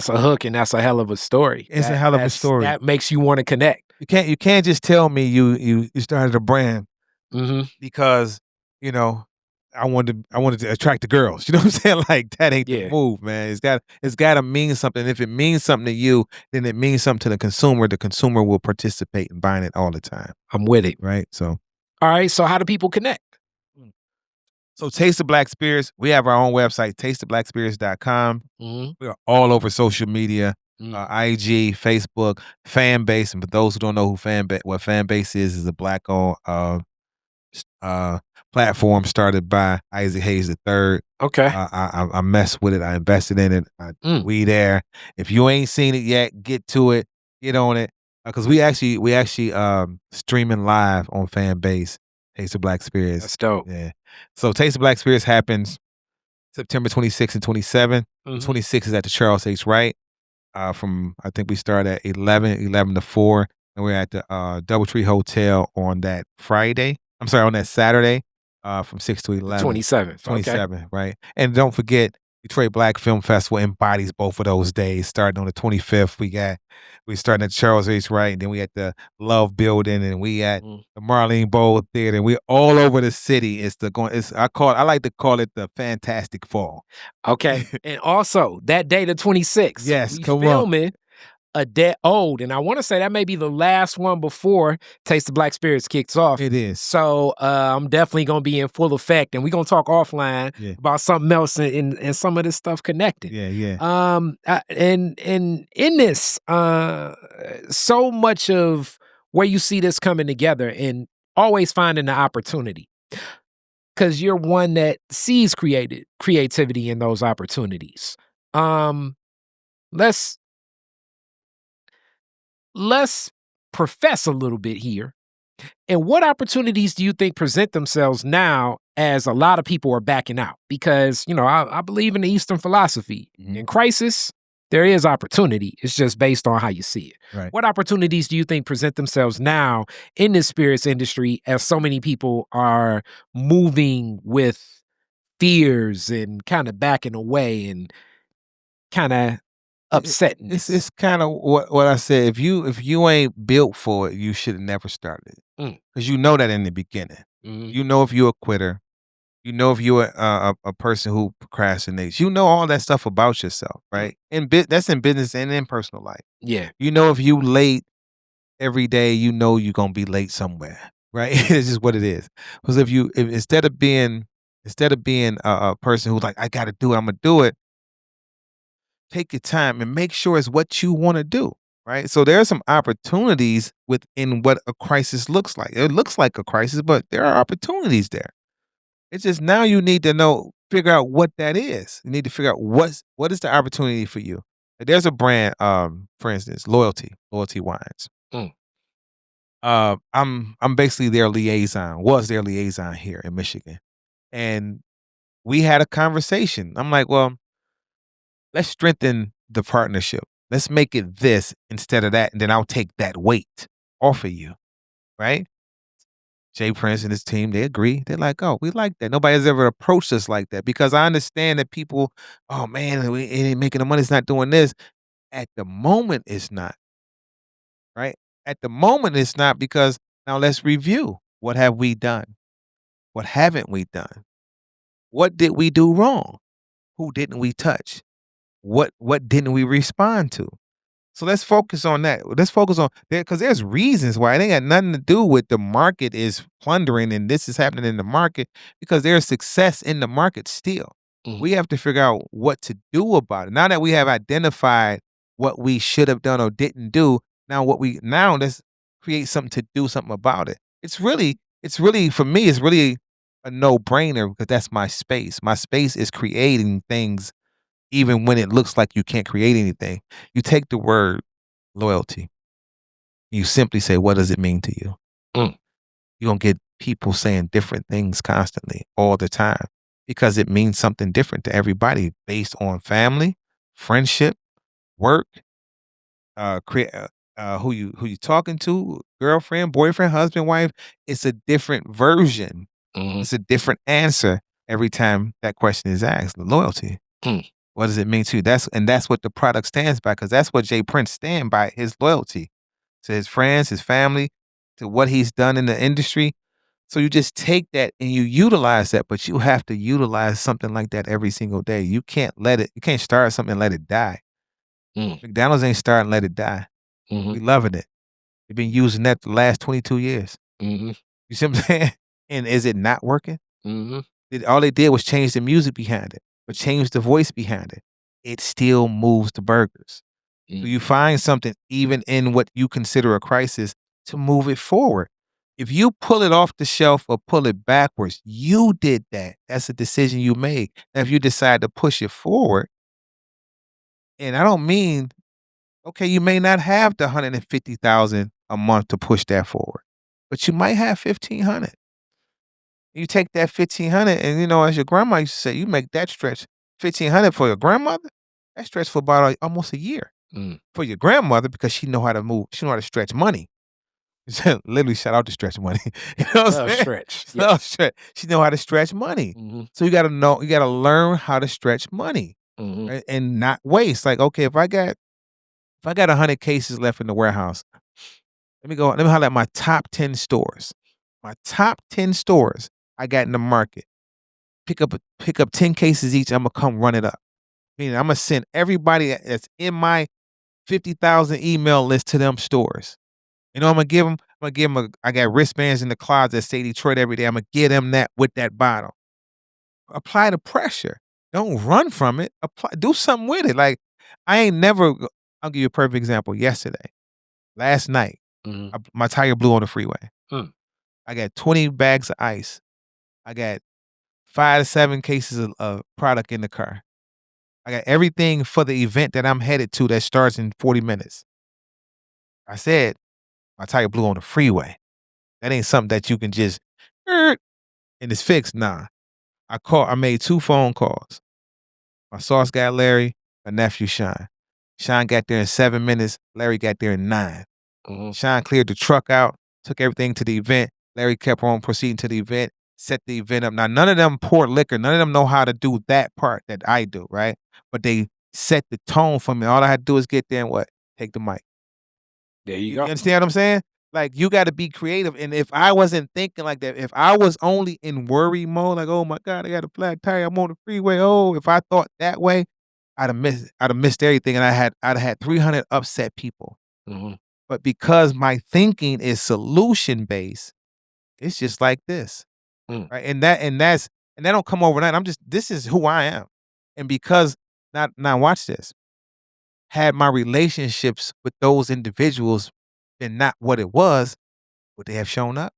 a hook and that's a hell of a story. it's a hell of a story. That makes you wanna connect. You can't just tell me you started a brand Mhm. because, you know, I wanted to attract the girls. You know what I'm saying? Like, that ain't the Yeah, move, man. It's gotta mean something. If it means something to you, then it means something to the consumer. The consumer will participate in buying it all the time, I'm with it. right? So Alright, so how do people connect? mm. So Taste of Black Spirits, we have our own website, tasteofblackspirits.com. Mhm. We are all over social media, Mm. IG, Facebook, fan base. And for those who don't know what fan base is a black owned uh, platform started by Isaac Hayes III. Okay. I messed with it. I invested in it. Mm. We there. If you ain't seen it yet, get to it. Get on it. Because we actually streaming live on fan base. Taste of Black Spirits. That's dope. Yeah. So Taste of Black Spirits happens September 26th and 27th. The Mhm. 26th is at the Charles H. Wright. From I think we start at 11 to 4, and we're at the Doubletree Hotel on that Friday. I'm sorry, on that Saturday, from 6 to The 11. 27th, okay. 27, right? And don't forget, Detroit Black Film Festival embodies both of those days. Starting on the 25th, we starting at Charles H. Wright, and then we at the Love Building, and we at Mm. the Marlene Bowl Theater. And we're all over the city. I like to call it the Fantastic Fall. Okay, and also, that day, the 26th, Yes, we come on. filming A Dead Old, and I wanna say that may be the last one before Taste of Black Spirits kicks off. It is. So, I'm definitely gonna be in full effect, and we gonna talk offline Yeah. about something else and some of this stuff connecting. Yeah, yeah. And in this, so much of where you see this coming together and always finding the opportunity, because 'cause you're one that sees creativity in those opportunities. Um, let's let's profess a little bit here. And what opportunities do you think present themselves now as a lot of people are backing out? Because, I believe in the Eastern philosophy. Mhm. In crisis, there is opportunity. It's just based on how you see it. Right. What opportunities do you think present themselves now in the spirits industry as so many people are moving with fears and kind of backing away and kind of It's upsetness? kind of what I said. If you ain't built for it, you should have never started. Mm, Because you know that in the beginning. mhm, You know if you're a quitter. You know if you're a person who procrastinates. You know all that stuff about yourself, mm. right? That's in business and in personal life. Yeah. You know if you late every day, you know you're gonna be late somewhere, right? It's just what it is. Because if instead of being a person who's like, I got to do it, I'm gonna do it. Take your time and make sure it's what you want to do, right? So there are some opportunities within what a crisis looks like. It looks like a crisis, but there are opportunities there. It's just now you need to figure out what that is. You need to figure out what is the opportunity for you. There's a brand, for instance, Loyalty Wines. Mm, I'm basically was their liaison here in Michigan, and we had a conversation. I'm like, well, let's strengthen the partnership. Let's make it this instead of that, and then I'll take that weight off of you, right? Jay Prince and his team, they agree. They're like, oh, we like that. Nobody has ever approached us like that because I understand that people, oh man, it ain't making the money. It's not doing this. At the moment, it's not, right? At the moment, it's not because now let's review. What have we done? What haven't we done? What did we do wrong? Who didn't we touch? What didn't we respond to? So let's focus on that. Let's focus on there because there's reasons why it ain't got nothing to do with the market is plundering and this is happening in the market because there's success in the market still. mhm. We have to figure out what to do about it. Now that we have identified what we should have done or didn't do, now let's create something to do something about it. It's really for me, it's really a no-brainer because that's my space. My space is creating things even when it looks like you can't create anything. You take the word loyalty, you simply say, what does it mean to you? Mm. You're going to get people saying different things constantly all the time because it means something different to everybody based on family, friendship, work, who you talking to, girlfriend, boyfriend, husband, wife. It's a different version. Mhm. It's a different answer every time that question is asked. The loyalty. Mm. What does it mean to you? That's what the product stands by, because that's what Jay Prince stand by, his loyalty to his friends, his family, to what he's done in the industry. So you just take that and you utilize that, but you have to utilize something like that every single day. You can't start something and let it die. Mm. McDonald's ain't starting, let it die. Mhm. We loving it. We've been using that the last 22 years. Mhm. You see what I'm saying? And is it not working? Mhm. All they did was change the music behind it, or change the voice behind it. It still moves the burgers. So Mm. you find something even in what you consider a crisis to move it forward. If you pull it off the shelf or pull it backwards, you did that. That's a decision you made. Now, if you decide to push it forward, and I don't mean, okay, you may not have the 150,000 a month to push that forward, but you might have 1,500. You take that 1,500 and, as your grandma used to say, you make that stretch 1,500 for your grandmother, that stretch for about almost a year. Mm. For your grandmother, because she know how to move, she know how to stretch money. Literally shout out to stretch money. You know what I'm Love saying? stretch. She love Yes. stretch. She know how to stretch money. Mhm. So you gotta learn how to stretch money, Mhm. right? And not waste. Like, okay, if I got 100 cases left in the warehouse, let me holler at my top 10 stores. My top 10 stores I got in the market. Pick up 10 cases each, Imma come run it up. Meaning Imma send everybody that's in my 50,000 email list to them stores. You know, I'm gonna give them I got wristbands in the closet that say Detroit every day. Imma get them that with that bottle. Apply the pressure. Don't run from it. Do something with it. Like, I ain't never go I'll give you a perfect example. Yesterday, last night, Mhm. my tire blew on the freeway. Mm. I got 20 bags of ice. I got 5 to 7 cases of product in the car. I got everything for the event that I'm headed to that starts in 40 minutes. I said, my tire blew on the freeway. That ain't something that you can just, "Er," and it's fixed. Nah. I made 2 phone calls. My sauce guy, Larry, my nephew, Sean. Sean got there in 7 minutes. Larry got there in 9. Mhm. Sean cleared the truck out, took everything to the event. Larry kept on proceeding to the event, set the event up. Now, none of them pour liquor. None of them know how to do that part that I do, right? But they set the tone for me. All I had to do is get there and what? Take the mic. There you You go. understand what I'm saying? Like, you gotta be creative, and if I wasn't thinking like that, if I was only in worry mode, like, "Oh my god, I got a flat tire, I'm on the freeway, oh," if I thought that way, I'd have missed everything, and I'd have had 300 upset people. Mhm. But because my thinking is solution based, it's just like this, Mm. right? And that don't come overnight. This is who I am. And because now watch this. Had my relationships with those individuals been not what it was, would they have shown up?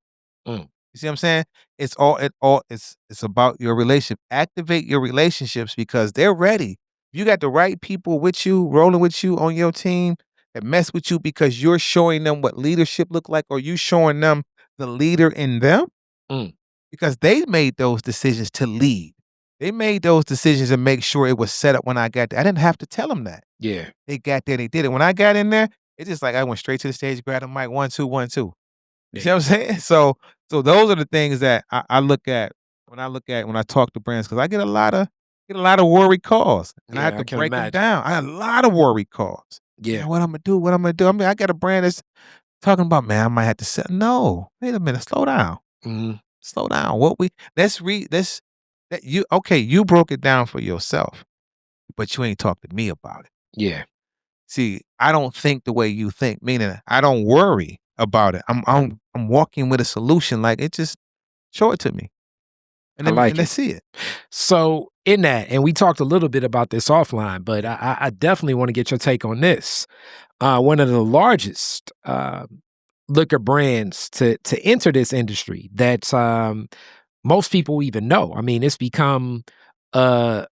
Mm. You see what I'm saying? It's about your relationship. Activate your relationships because they're ready. You got the right people with you, rolling with you on your team that mess with you because you're showing them what leadership look like, or you showing them the leader in them Mm. because they made those decisions to lead. They made those decisions to make sure it was set up when I got there. I didn't have to tell them that. Yeah. They got there, they did it. When I got in there, it's just like I went straight to the stage, grabbed the mic, 1, 2, 1, 2. You There see you what I'm saying? So those are the things that I look at when I talk to brands because I get a lot of worry calls and I have Yeah, I to can break them imagine. down. I had a lot of worry calls. Yeah. Man, what I'm gonna do? What I'm gonna do? I mean, I got a brand that's talking about, man, I might have to sell. No, wait a minute, slow down, Mhm. slow down. Let's read this. That you okay? You broke it down for yourself, but you ain't talked to me about it. Yeah. See, I don't think the way you think, meaning I don't worry about it. I'm walking with a solution. Like, it just show it to me, and I then like it. let's see it. So in that, and we talked a little bit about this offline, but I definitely want to get your take on this. One of the largest liquor brands to enter this industry that most people even know. I mean, it's become a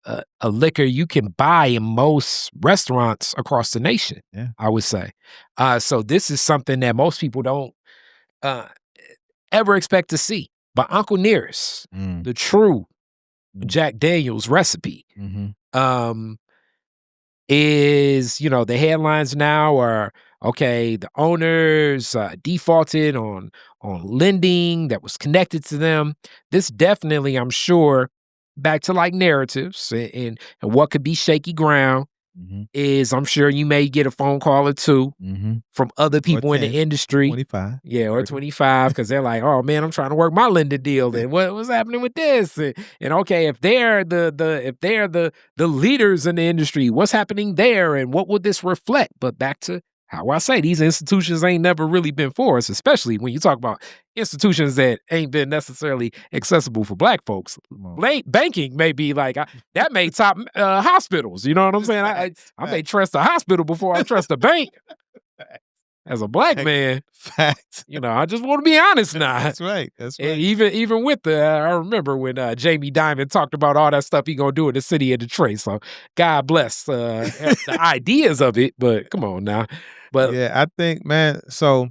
liquor you can buy in most restaurants across the nation. Yeah. I would say. So this is something that most people don't uh, ever expect to see. But Uncle Nearest, Mm, the true mm, Jack Daniels recipe, mhm, um, is, the headlines now are, okay, the owners defaulted on lending that was connected to them. This definitely, I'm sure, back to like narratives and what could be shaky ground Mhm, is I'm sure you may get a phone call or two mhm. from other Or people in the 10, industry. 25, Yeah, or 30. 25 because they're like, oh man, I'm trying to work my lender deal. And what's happening with this? And okay, if they're the leaders in the industry, what's happening there? And what would this reflect? But back to how I say these institutions ain't never really been for us, especially when you talk about institutions that ain't been necessarily accessible for black folks. Come on. Banking may be like that may top hospitals. You know what I'm saying? I may Facts. trust a hospital before I trust a bank. As a black Facts. man, Facts. I just want to be honest now. That's right. That's And right. even with I remember when Jamie Dimon talked about all that stuff he gonna do in the city of Detroit. So God bless the ideas of it, but come on now. But Yeah, I think, man, so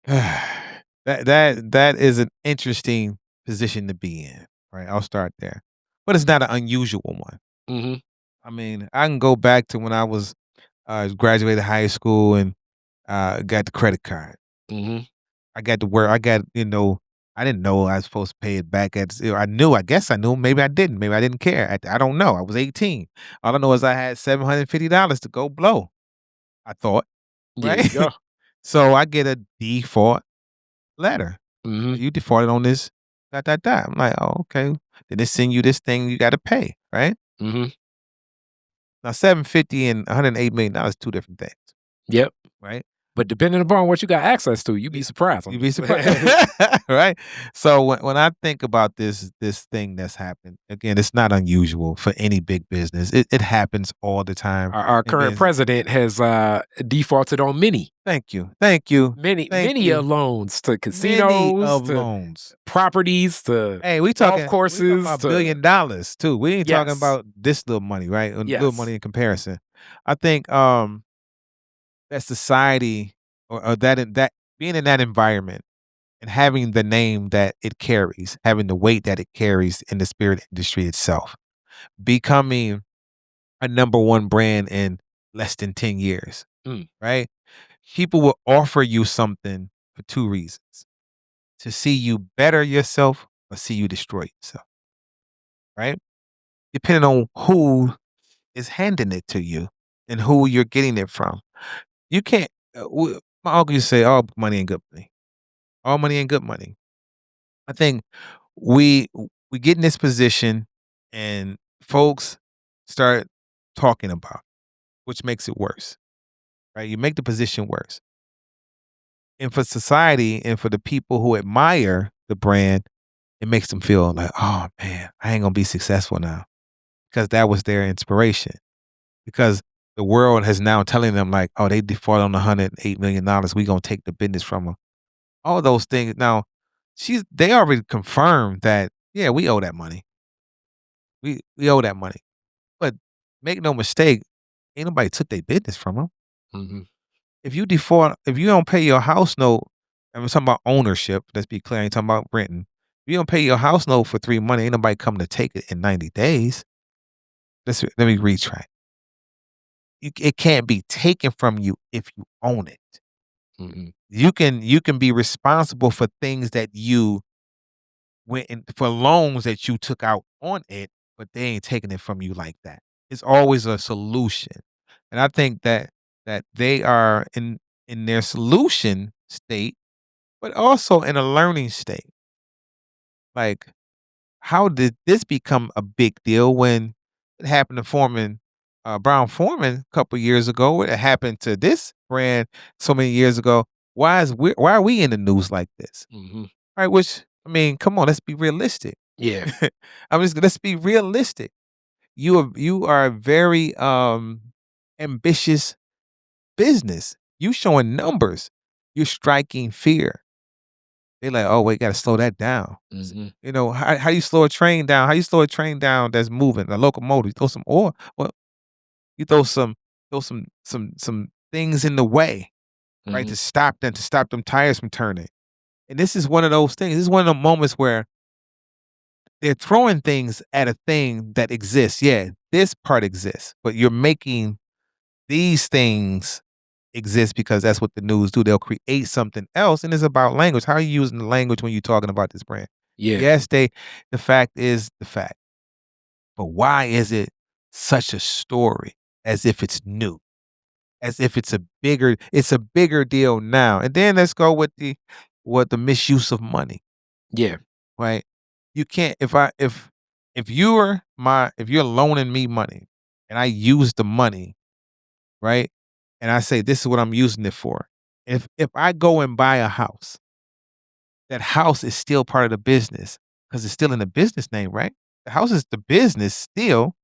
that is an interesting position to be in, right? I'll start there. But it's not an unusual one. mhm, I mean, I can go back to when I was graduated high school and got the credit card. mhm, I got to work. I didn't know I was supposed to pay it back I knew, I guess I knew, maybe I didn't. Maybe I didn't care. I don't know. I was 18. All I know is I had $750 to go blow, I thought, there right? you go. So I get a default letter. Mhm, You defaulted on this, dot, dot, dot. I'm like, oh, okay. Then they send you this thing you gotta pay, right? mhm, Now 750 and $108 million, two different things, yep. right? But depending upon what you got access to, you'd be surprised. I'm You'd be just surprised, saying. right? So when I think about this thing that's happened, again, it's not unusual for any big business. It happens all the time Our in current business. president has defaulted on Thank you, thank you, thank many you. loans to Many casinos, of to loans. properties, to Hey, we golf talking courses, about to $1 billion too. We ain't talking yes, about this little money, right? Or little yes. money in comparison. I think that society or that being in that environment and having the name that it carries, having the weight that it carries in the spirit industry itself, becoming a number one brand in less than 10 years, Mm, right? People will offer you something for two reasons: to see you better yourself or see you destroy yourself, right? Depending on who is handing it to you and who you're getting it from. You can't, my uncle used to say, all money ain't good money. All money ain't good money. I think we we get in this position and folks start talking about it, which makes it worse, right? You make the position worse. And for society and for the people who admire the brand, it makes them feel like, oh man, I ain't gonna be successful now because that was their inspiration. Because the world has now telling them like, oh, they defaulted on $108 million. We gonna take the business from them. All those things. Now, they already confirmed that, yeah, we owe that money. We owe that money. But make no mistake, ain't nobody took their business from them. mhm, If you default, if you don't pay your house note, I'm talking about ownership. Let's be clear. I ain't talking about renting. If you don't pay your house note for 3 months, ain't nobody coming to take it in 90 days. Let me retract. It can't be taken from you if you own it. mhm, You can be responsible for things that you went in for loans that you took out on it, but they ain't taking it from you like that. It's always a solution. And I think that they are in their solution state, but also in a learning state. Like, how did this become a big deal when it happened to Foreman, Brown Foreman a couple years ago? It happened to this brand so many years ago. Why are we in the news like this? mhm. Right? Which, I mean, come on, let's be realistic. Yeah. Let's be realistic. You are a very ambitious business. You showing numbers. You're striking fear. They're like, oh wait, gotta slow that down. Mhm, How you slow a train down? How you slow a train down that's moving, a locomotive? You throw some oil. Well, you throw some things in the way, right? mhm, To stop them tires from turning. And this is one of those things. This is one of the moments where they're throwing things at a thing that exists. Yeah, this part exists, but you're making these things exist because that's what the news do. They'll create something else, and it's about language. How are you using the language when you're talking about this brand? Yeah. Yes, the fact is the fact. But why is it such a story as if it's new? As if it's a bigger deal now. And then let's go with the misuse of money, Yeah. right? You can't if you're loaning me money and I use the money, right? And I say this is what I'm using it for. If I go and buy a house, that house is still part of the business because it's still in the business name, right? The house is the business still.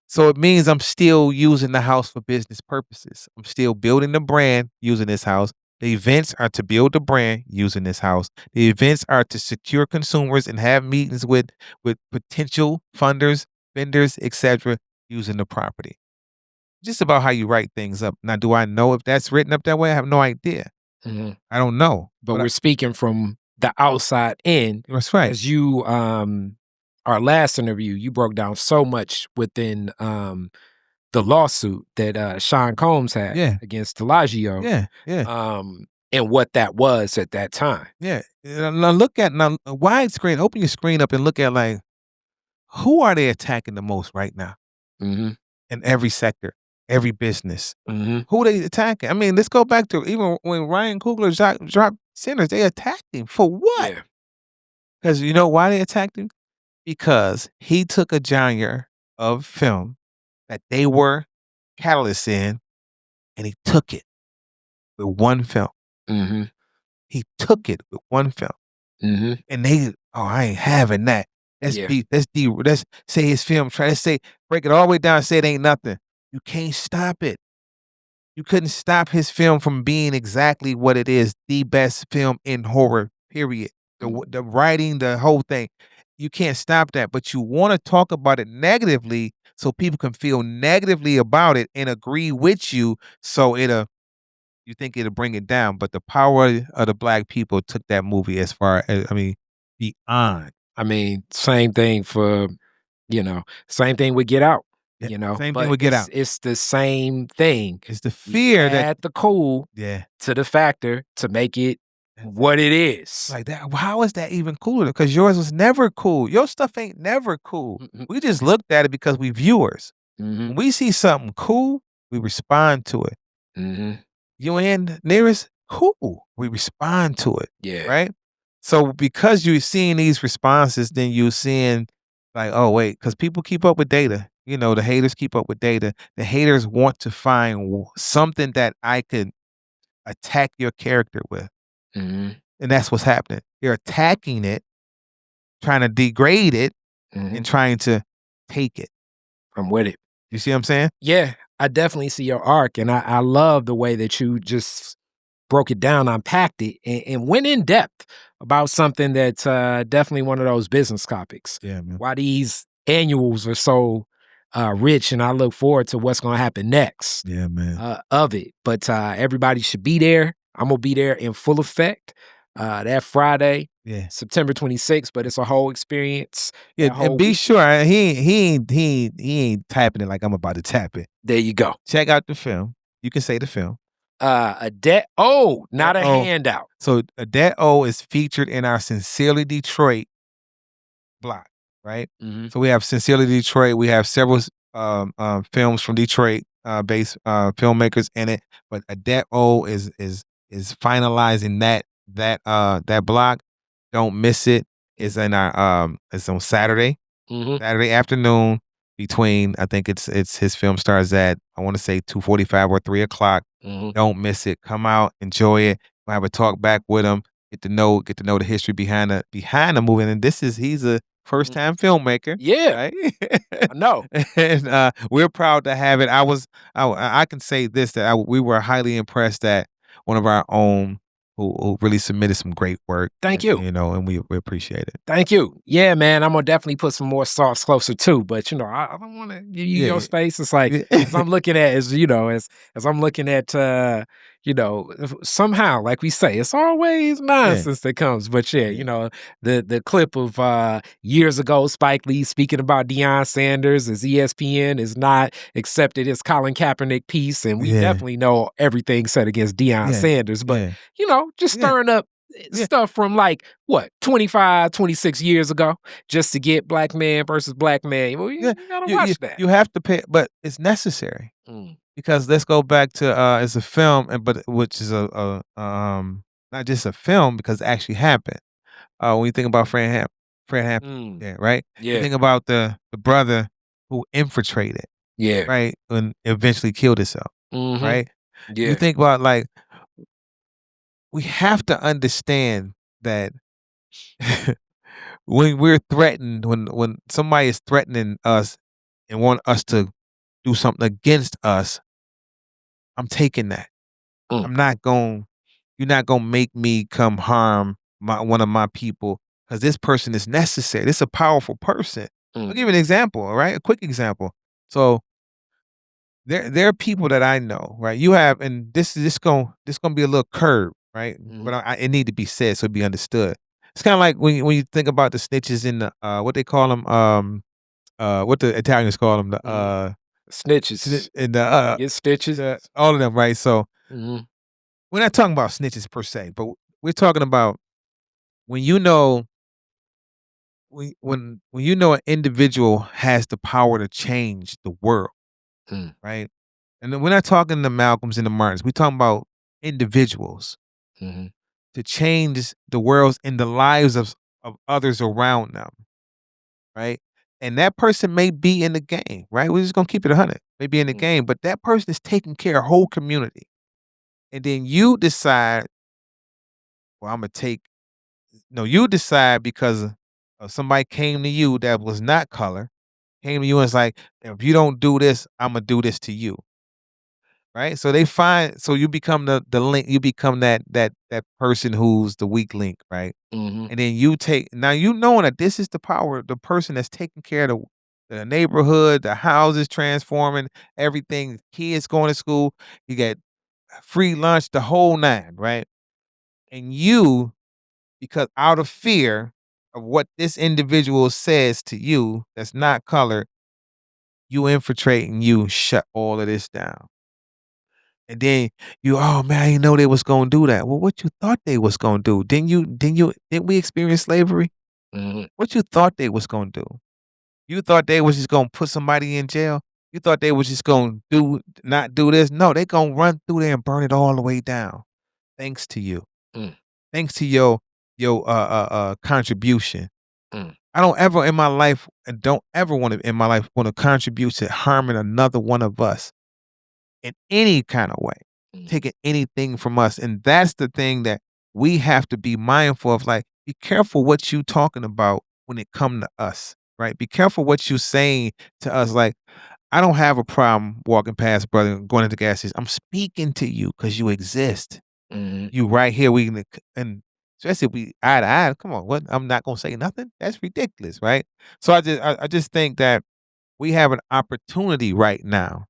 So it means I'm still using the house for business purposes. I'm still building the brand using this house. The events are to build the brand using this house. The events are to secure consumers and have meetings with potential funders, vendors, etc. using the property. Just about how you write things up. Now, do I know if that's written up that way? I have no idea. Mhm. I don't know. But we're speaking from the outside in, That's right. as you our last interview, you broke down so much within the lawsuit that Sean Combs had Yeah. against Delagio, Yeah. Yeah. and what that was at that time. Yeah. Now look at now widescreen. Open your screen up and look at like who are they attacking the most right now Mhm. in every sector, every business. Mhm. Who they attacking? I mean, let's go back to even when Ryan Coogler dropped Sinners. They attacked him for what? Yeah. Because you know why they attacked him? Because he took a genre of film that they were catalysts in, and he took it with one film. Mhm. He took it with one film. Mhm. And they, oh, I ain't having that. Yeah. Let's say his film, try to say, break it all the way down and say it ain't nothing. You can't stop it. You couldn't stop his film from being exactly what it is, the best film in horror, period. The writing, the whole thing. You can't stop that, but you want to talk about it negatively so people can feel negatively about it and agree with you so you think it'll bring it down, but the power of the black people took that movie as far as I mean, beyond. I mean, same thing for, same thing with Get Out, Yeah, same thing but with Get Out. it's the same thing. It's the You fear that add the cool yeah, to the factor to make it what it is. like that. How is that even cooler? Because yours was never cool. Your stuff ain't never cool. Mhm. We just looked at it because we viewers. Mhm. When we see something cool, we respond to it. Mhm. You and nearest cool, we respond to it, Yeah. right? So because you're seeing these responses, then you're seeing like, oh wait, because people keep up with data. You know, the haters keep up with data. The haters want to find something that I could attack your character with, Mhm. and that's what's happening. They're attacking it, trying to degrade it, Mhm. and trying to take it. I'm with it. You see what I'm saying? Yeah, I definitely see your arc, and I love the way that you just broke it down, unpacked it, and went in depth about something that's definitely one of those business topics. Yeah, man. Why these annuals are so rich, and I look forward to what's going to happen next Yeah, man. of it. But everybody should be there. I'm gonna be there in full effect that Friday, Yeah. September 26th. But it's a whole experience. Yeah, That and whole be week. sure he ain't tapping it like I'm about to tap it. There you go. Check out the film. You can say the film. A debt. Oh, not a Oh, handout. so that O is featured in our Sincerely Detroit block, right? Mhm. So we have Sincerely Detroit. We have several films from Detroit based filmmakers in it, but Adet O is finalizing that block. Don't miss it. It's on Saturday. Mhm. Saturday afternoon between I think it's his film starts at I want to say 2:45 or 3 o'clock. Mhm. Don't miss it. Come out, enjoy it. We'll have a talk back with him. Get to know the history behind the movie. And he's a first Mhm. time filmmaker, Yeah, right? I know. and we're proud to have it. I can say this that we were highly impressed that one of our own who really submitted some great work. Thank you. And we appreciate it. Thank you. Yeah, man, I'm gonna definitely put some more sauce closer too. But I don't want to give you your Yeah. space. It's like as I'm looking at as I'm looking at somehow, like we say, it's always Yeah. nonsense that comes. But yeah, Yeah. the clip of years ago, Spike Lee speaking about Deion Sanders as ESPN is not accepted his Colin Kaepernick piece, and we Yeah. definitely know everything said against Deion Yeah. Sanders. But Yeah. just Yeah. stirring up Yeah, stuff from like what 25, 26 years ago just to get black man versus black man. Well, yeah. you gotta You watch that. you have to pay, but it's necessary Mm, because let's go back to it's a film, and but which is not just a film because it actually happened. When you think about Fred Hampton, mm, yeah, right. You yeah, think about the brother who infiltrated, yeah. right, and eventually killed himself, Mm-hmm. right. You Yeah. think about like we have to understand that when we're threatened, when somebody is threatening us and want us to do something against us, I'm taking that. Mm, I'm not going. You're not gonna make me come harm one of my people because this person is necessary. This is a powerful person. I'll mm, give you an example. All right, a quick example. So there are people that I know. Right, you have, and this gonna be a little curve. Right, mhm, but it need to be said so it be understood. It's kind of like when you think about the snitches in the what they call them what the Italians call them mhm. Snitches in get stitches. the all of them, right? So Mhm, we're not talking about snitches per se, but we're talking about when you know when you know an individual has the power to change the world, mm, right? And then we're not talking the Malcolms and the Martins. We're talking about individuals mhm, to change the worlds and the lives of others around them, right? And that person may be in the game, right? We're just gonna keep it 100. May be in the mm, game, but that person is taking care of whole community. And then you decide, well, I'm gonna take no, you decide because somebody came to you that was not color, came to you and was like, if you don't do this, I'm gonna do this to you. Right. So they find so you become the link, you become that person who's the weak link, right? mhm, And then you take now you knowing that this is the power, the person that's taking care of the neighborhood, the houses transforming, everything, kids going to school, you get free lunch, the whole nine, right? And you, because out of fear of what this individual says to you that's not colored, you infiltrate and you shut all of this down. And then you, oh man, I didn't know they was gonna do that. Well, what you thought they was gonna do? Didn't we experience slavery? mhm, What you thought they was gonna do? You thought they was just gonna put somebody in jail? You thought they was just gonna not do this? No, they gonna run through there and burn it all the way down. Thanks to you. mm, Thanks to your contribution. mm, I don't ever in my life and don't ever want to in my life want to contribute to harming another one of us in any kind of way, mhm, taking anything from us. And that's the thing that we have to be mindful of. Like, be careful what you talking about when it come to us, right? Be careful what you saying to us. Like, I don't have a problem walking past brother and going into the gas station. I'm speaking to you because you exist. mhm, You right here. And especially if we eye to eye. Come on, what? I'm not gonna say nothing. That's ridiculous, right? So I just think that we have an opportunity right now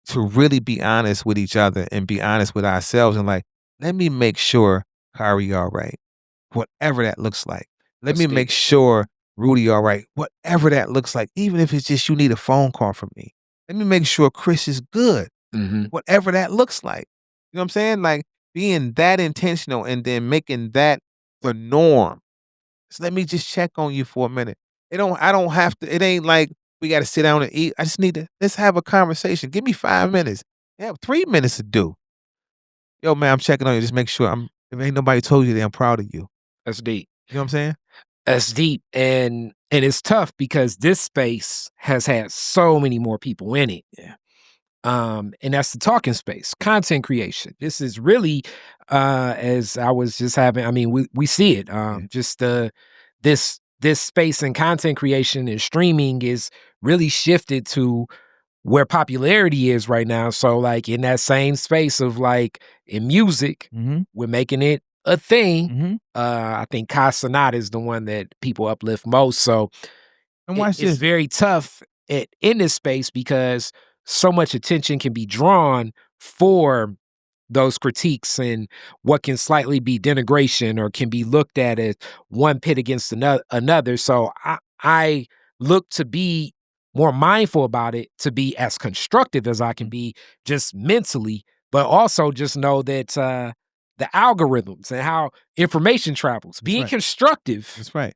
to really be honest with each other and be honest with ourselves and like, let me make sure Kyrie all right, whatever that looks like. Let that's me deep. make sure Rudy all right, whatever that looks like. Even if it's just you need a phone call from me. Let me make sure Chris is good, Mhm, whatever that looks like. You know what I'm saying? Like being that intentional and then making that the norm. So let me just check on you for a minute. I don't have to, it ain't like we gotta sit down and eat. I just need to let's have a conversation. Give me 5 minutes. Yeah, 3 minutes to do. Yo, man, I'm checking on you. Just make sure if ain't nobody told you that I'm proud of you. that's deep. You know what I'm saying? That's deep, and it's tough because this space has had so many more people in it. Yeah. And that's the talking space, content creation. This is really, as I was just having, I mean, we see it. Yeah. Just this space and content creation and streaming is really shifted to where popularity is right now. So, like in that same space of like in music, Mhm. we're making it a thing. Mhm. I think Kai Cenat is the one that people uplift most. So And watch it's this. very tough in this space because so much attention can be drawn for those critiques and what can slightly be denigration or can be looked at as one pit against another. So I look to be more mindful about it, to be as constructive as I can Mhm. be just mentally, but also just know that the algorithms and how information travels. Being right. constructive, That's right.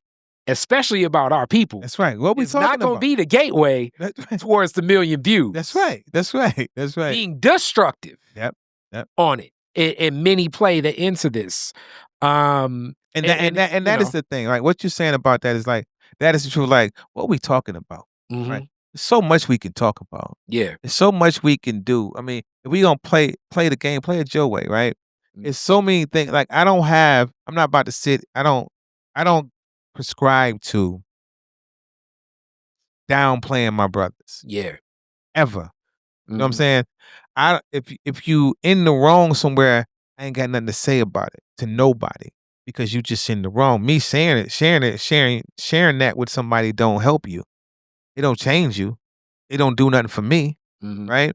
especially about our people, That's right. What we is not talking going to about? be the gateway That's right. towards the million views. That's right. That's right. That's right. Being destructive Yep. Yep. on it. And many play the into this. And that is the thing, right? What you're saying about that is like that is the truth. Like, what we talking about, right? Mhm. There's so much we can talk about. Yeah. There's so much we can do. I mean, if we gonna play the game, play it your way, right? Mm. It's so many things. Like I'm not about to sit. I don't prescribe to downplaying my brothers Yeah. ever. You know what I'm Mhm. saying? If you in the wrong somewhere, I ain't got nothing to say about it to nobody because you just in the wrong. Me sharing that with somebody don't help you. It don't change you. It don't do nothing for me, Mhm. right?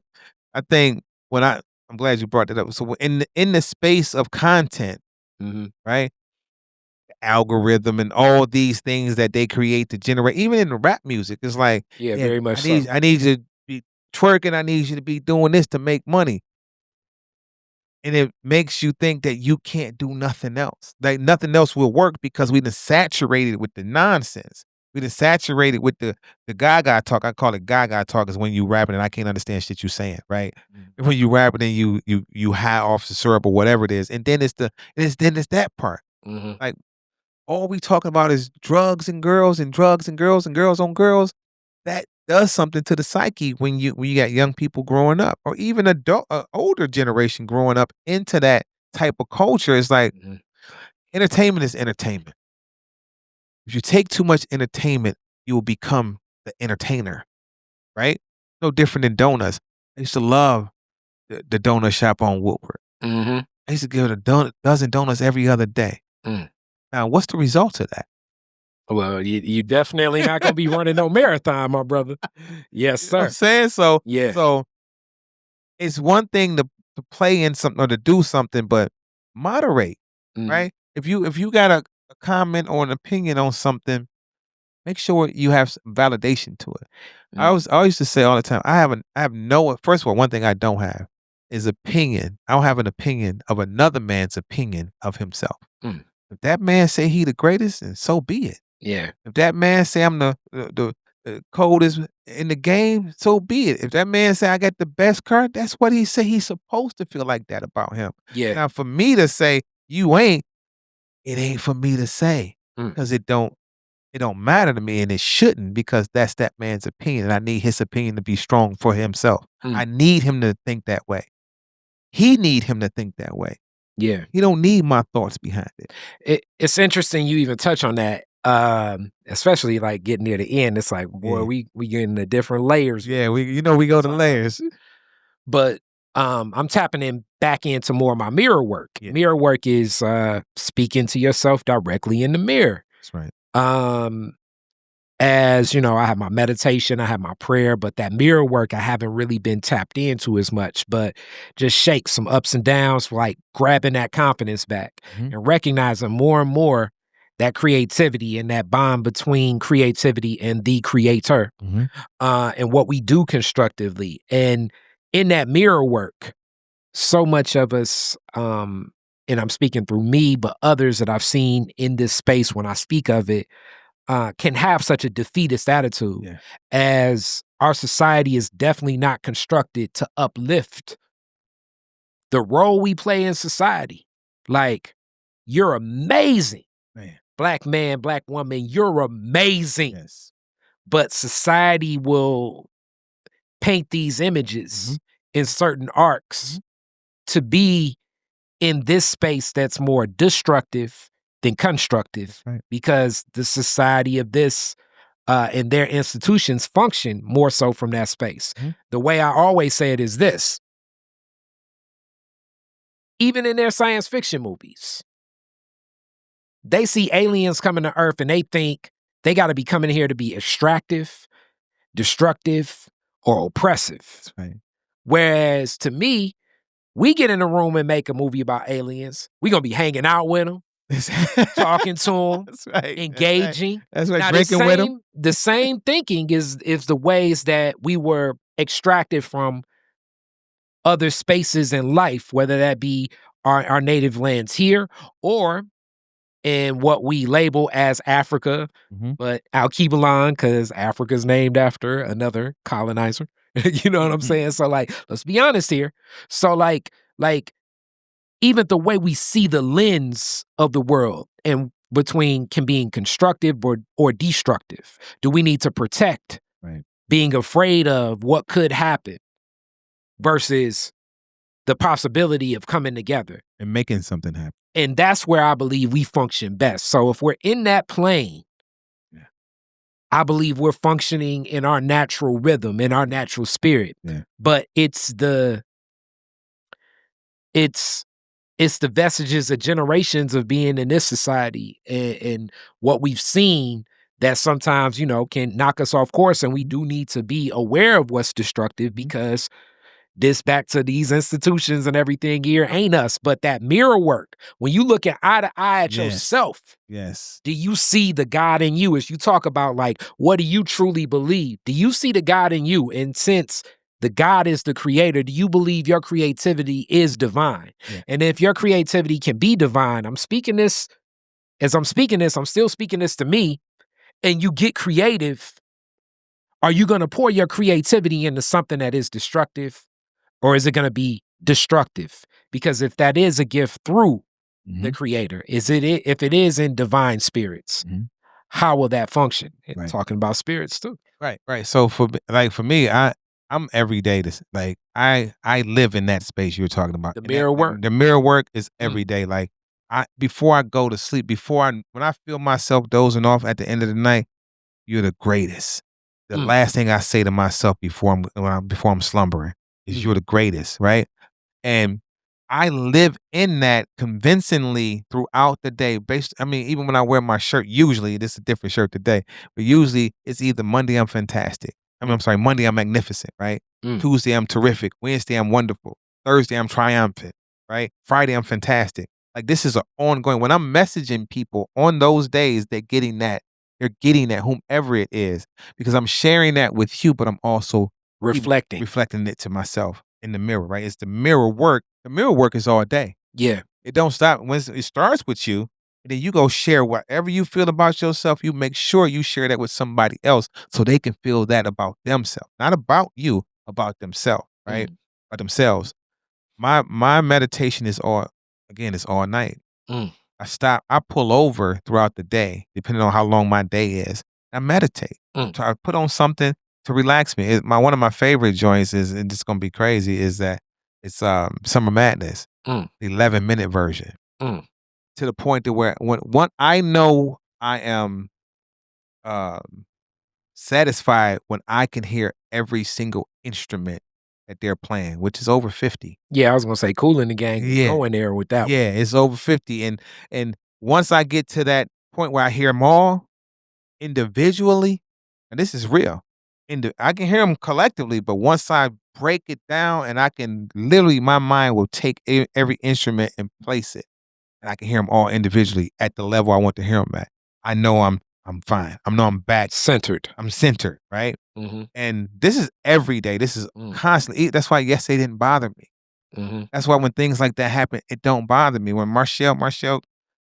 I think I'm glad you brought that up. So in the space of content, Mhm. right? Algorithm and all these things that they create to generate, even in the rap music, it's like, Yeah, yeah, very much so. I need you to be twerking. I need you to be doing this to make money. And it makes you think that you can't do nothing else. Like nothing else will work because we done saturated with the nonsense. We done saturated with the gaga talk. I call it gaga talk is when you rapping and I can't understand shit you saying, right? Mm. When you rapping and you high off the syrup or whatever it is. And then it's that part. Mhm. Like all we talking about is drugs and girls and drugs and girls and girls on girls. That does something to the psyche when you got young people growing up or even older generation growing up into that type of culture. It's like Mhm. entertainment is entertainment. If you take too much entertainment, you will become the entertainer, right? No different than donuts. I used to love the donut shop on Woodward. Mhm. I used to give it dozen donuts every other day. Mm. Now, what's the result of that? Well, you definitely not gonna be running no marathon, my brother. Yes, You know what I'm sir. saying? So Yeah. so it's one thing to play in something or to do something, but moderate, Mhm. right? If you got a comment or an opinion on something, make sure you have some validation to it. Mm. I used to say all the time, I have no first of all, one thing I don't have is opinion. I don't have an opinion of another man's opinion of himself. Mm. If that man say he the greatest, then so be it. Yeah. If that man say I'm the coldest in the game, so be it. If that man say I got the best car, that's what he say he's supposed to feel like that about him. Yeah. Now for me to say you ain't, it ain't for me to say Mm. because it don't matter to me and it shouldn't because that's that man's opinion and I need his opinion to be strong for himself. Mm. I need him to think that way. He need him to think that way. Yeah. He don't need my thoughts behind it. It's interesting you even touch on that, especially, like, getting near the end, it's like, boy, Yeah. we getting the different layers. Yeah, we go to layers. But, I'm tapping in back into more of my mirror work. Yeah. Mirror work is, speaking to yourself directly in the mirror. That's right. As you know, I have my meditation, I have my prayer, but that mirror work I haven't really been tapped into as much, but just shake some ups and downs, like grabbing that confidence back Mhm. and recognizing more and more that creativity and that bond between creativity and the creator, Mhm. and what we do constructively. And in that mirror work, so much of us, and I'm speaking through me, but others that I've seen in this space when I speak of it, can have such a defeatist attitude, Yeah. as our society is definitely not constructed to uplift the role we play in society. Like, you're amazing. Man. Black man, black woman, you're amazing. Yes. But society will paint these images Mhm. in certain arcs Mhm. to be in this space that's more destructive than constructive, That's right. because the society of this and their institutions function more so from that space. Mhm. The way I always say it is this: even in their science fiction movies, they see aliens coming to Earth and they think they got to be coming here to be extractive, destructive, or oppressive. That's right. Whereas to me, we get in a room and make a movie about aliens, we're going to be hanging out with them, talking to them, That's right. engaging. That's right. Now, Drinking with them. the same thinking is the ways that we were extracted from other spaces in life, whether that be our native lands here, or in what we label as Africa, Mhm. but I'll keep it on because Africa's named after another colonizer. You know what I'm Mhm. saying? So like, let's be honest here. So like even the way we see the lens of the world and between can being constructive or destructive. Do we need to protect Right. being afraid of what could happen versus the possibility of coming together? And making something happen. And that's where I believe we function best. So if we're in that plane, Yeah. I believe we're functioning in our natural rhythm, in our natural spirit. Yeah. But it's the vestiges of generations of being in this society and what we've seen that sometimes, can knock us off course. And we do need to be aware of what's destructive because this back to these institutions and everything here ain't us, but that mirror work. When you look at eye to eye at Yes. yourself, Yes. do you see the God in you? As you talk about, like, what do you truly believe? Do you see the God in you? And since the God is the creator, do you believe your creativity is divine? Yeah. And if your creativity can be divine, I'm speaking this, I'm still speaking this to me, and you get creative, are you going to pour your creativity into something that is destructive? Or is it going to be destructive? Because if that is a gift through the Mhm. creator, if it is in divine spirits, Mhm. how will that function? And Right. talking about spirits too. Right. Right. So for me, I'm every day this like I live in that space you're talking about. The And that mirror work. the mirror work is Mm. every day. Like I before I go to sleep, when I feel myself dozing off at the end of the night, you're the greatest. The Mm. last thing I say to myself before I'm slumbering is Mm. you're the greatest, right? And I live in that convincingly throughout the day. Even when I wear my shirt, usually this is a different shirt today, but usually it's either Monday I'm fantastic. I'm sorry, Monday I'm magnificent, right? Mm. Tuesday I'm terrific. Wednesday I'm wonderful. Thursday I'm triumphant, right? Friday I'm fantastic. Like this is an ongoing. When I'm messaging people on those days, they're getting that. They're getting that, whomever it is, because I'm sharing that with you, but I'm also reflecting it to myself in the mirror, right? It's the mirror work. The mirror work is all day. Yeah. It don't stop. It starts with you, and then you go share whatever you feel about yourself. You make sure you share that with somebody else so they can feel that about themselves, not about you, about themselves, right? Mm. About themselves. My meditation is it's all night. Mm. I pull over throughout the day, depending on how long my day is. I meditate. Mm. So I put on something to relax me. One of my favorite joints is, and it's gonna be crazy, is that it's Summer Madness, Mm. the 11-minute version. Mm. To the point to where when I know I am um satisfied when I can hear every single instrument that they're playing, which is over 50. Yeah, I was gonna say Cool in the Gang is Yeah. going there with that one. Yeah, it's over 50, and once I get to that point where I hear them all individually, and this is real, I can hear them collectively, but once I break it down and I can literally my mind will take every instrument and place it, and I can hear them all individually at the level I want to hear them at. I know I'm fine. I know I'm back. Centered. I'm centered, right? Mm-hmm. And this is every day. This is constantly. That's why yesterday didn't bother me. Mm-hmm. That's why when things like that happen, it don't bother me. When Marshalle,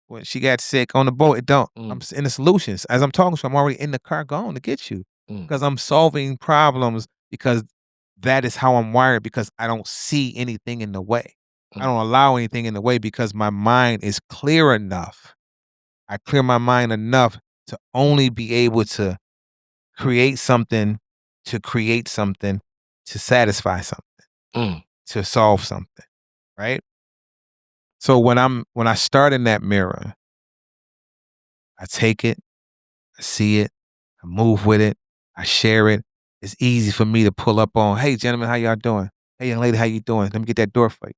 when she got sick on the boat, it don't. I'm in the solutions. As I'm talking to you, I'm already in the car going to get you because I'm solving problems because that is how I'm wired because I don't see anything in the way. I don't allow anything in the way because my mind is clear enough. I clear my mind enough to only be able to create something, to create something, to satisfy something, to solve something, right? So when I start in that mirror, I take it, I see it, I move with it, I share it. It's easy for me to pull up on, hey gentlemen, how y'all doing? Hey young lady, how you doing? Let me get that door for you.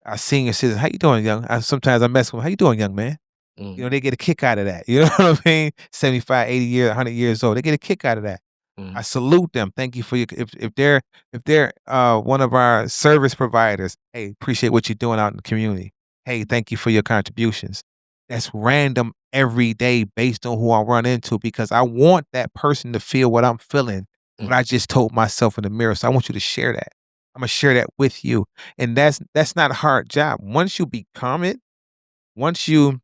Our senior citizens, how you doing, sometimes I mess with them, how you doing, young man? You know, they get a kick out of that. You know what I mean? 75, 80 years, 100 years old. They get a kick out of that. I salute them. Thank you for your if they're one of our service providers, hey, appreciate what you're doing out in the community. Hey, thank you for your contributions. That's random every day based on who I run into because I want that person to feel what I'm feeling, what I just told myself in the mirror. So I want you to share that. Imma share that with you, and that's not a hard job. Once you become it, once you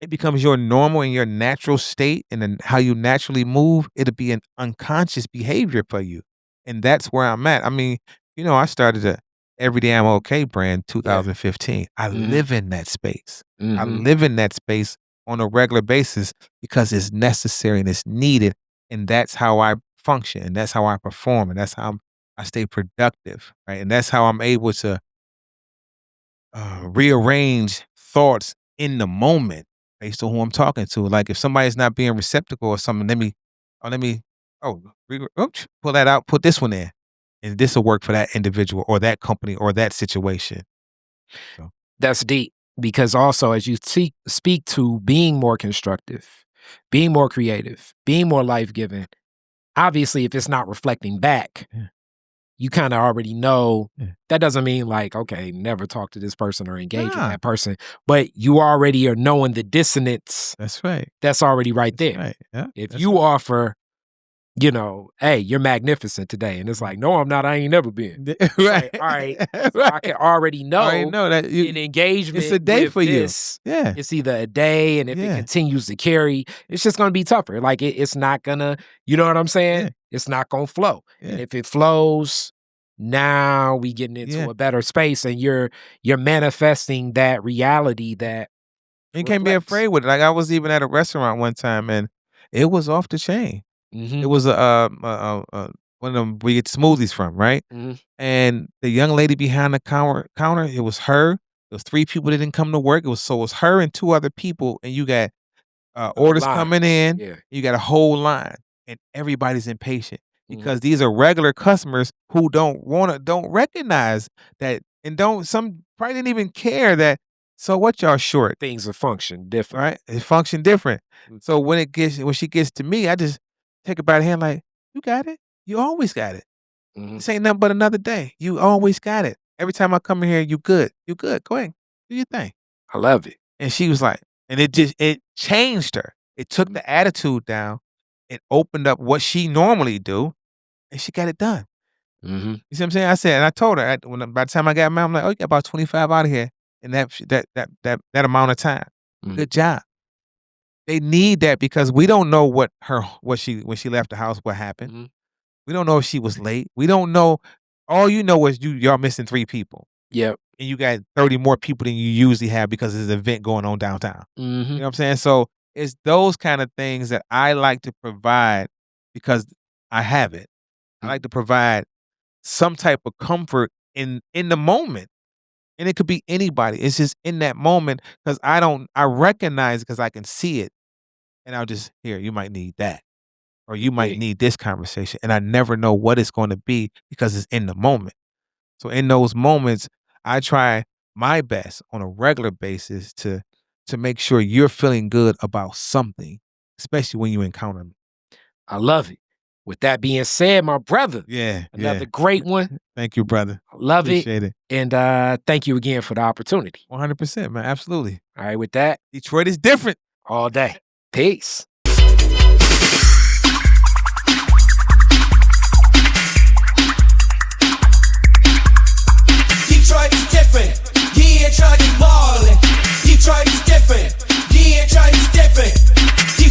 it becomes your normal and your natural state and then how you naturally move, it'll be an unconscious behavior for you, and that's where I'm at. I mean, I started a Everyday I'm Okay brand Yeah. 2015. I Mhm. live in that space. I Mhm. live in that space on a regular basis because it's necessary and it's needed, and that's how I function, and that's how I perform, and that's how I stay productive, right? And that's how I'm able to rearrange thoughts in the moment based on who I'm talking to. Like if somebody's not being receptacle or something, let me, oops, pull that out, put this one in, and this will work for that individual or that company or that situation. So That's deep because also as you speak to being more constructive, being more creative, being more life-giving, obviously, if it's not reflecting back, yeah, you kinda already know yeah. that doesn't mean like, okay, never talk to this person or engage with Nah, that person, but you already are knowing the dissonance that's right. that's already right That's there. right. Yeah, If that's you right. offer, "Hey, you're magnificent today," and it's Mm. like, "No, I'm not, I ain't never been." It's Right, like, "Alright, so I right. can already I already know know that in it's a engagement day with for you. this, Yeah, it's either a day, and if it yeah, continues to carry, it's just gonna be tougher." Like, it's not gonna, you know what I'm saying? yeah, It's not gonna flow, and yeah, if it flows, now we getting into yeah. a better space, and you're manifesting that reality that You can't be reflects. afraid with it. Like I was even at a restaurant one time and it was off the chain. It Mhm, was one of them we get smoothies from, right? mhm. And the young lady behind the counter, it was her. It was 3 people that didn't come to work. It was her and 2 other people, and you got orders Line. coming in. Yeah. You got a whole line, and everybody's impatient Mhm. because these are regular customers who don't recognize that, and don't some probably didn't even care that. So what y'all short? Things will function different. Right? It function different. Mm, So when she gets to me, I just take her by the hand like, "You got it. You always got it. mhm. This ain't nothing but another day. You always got it. Every time I come in here, you good. You good. Go ahead. Do your thing." I love it. And she was like, and it changed her. It took Mhm, the attitude down. It opened up what she normally do, and she got it done. mhm, You see what I'm saying? I said, and I told her by the time I got mad, I'm like, "Oh, you got about 25 out of here in that amount of time. mhm. Good job." They need that because we don't know what she when she left the house, what happened. Mhm. We don't know if she was late. We don't know. All you know is y'all missing 3 people, Yep. and you got 30 more people than you usually have because there's an event going on downtown. You Mhm. know what I'm saying? So, it's those kind of things that I like to provide because I have it. I Mm. like to provide some type of comfort in the moment, and it could be anybody. It's just in that moment because I recognize because I can see it, and I'll just, "Here, you might need that." Or you might Big. need this conversation, and I never know what it's gonna be because it's in the moment. So in those moments, I try my best on a regular basis to make sure you're feeling good about something, especially when you encounter me. I love it. With that being said, my brother, Yeah, another yeah. great one. Thank you, brother. I love it. Appreciate it. And thank you again for the opportunity. 100%, man. Absolutely. All right, with that, Detroit is different. all day. Peace.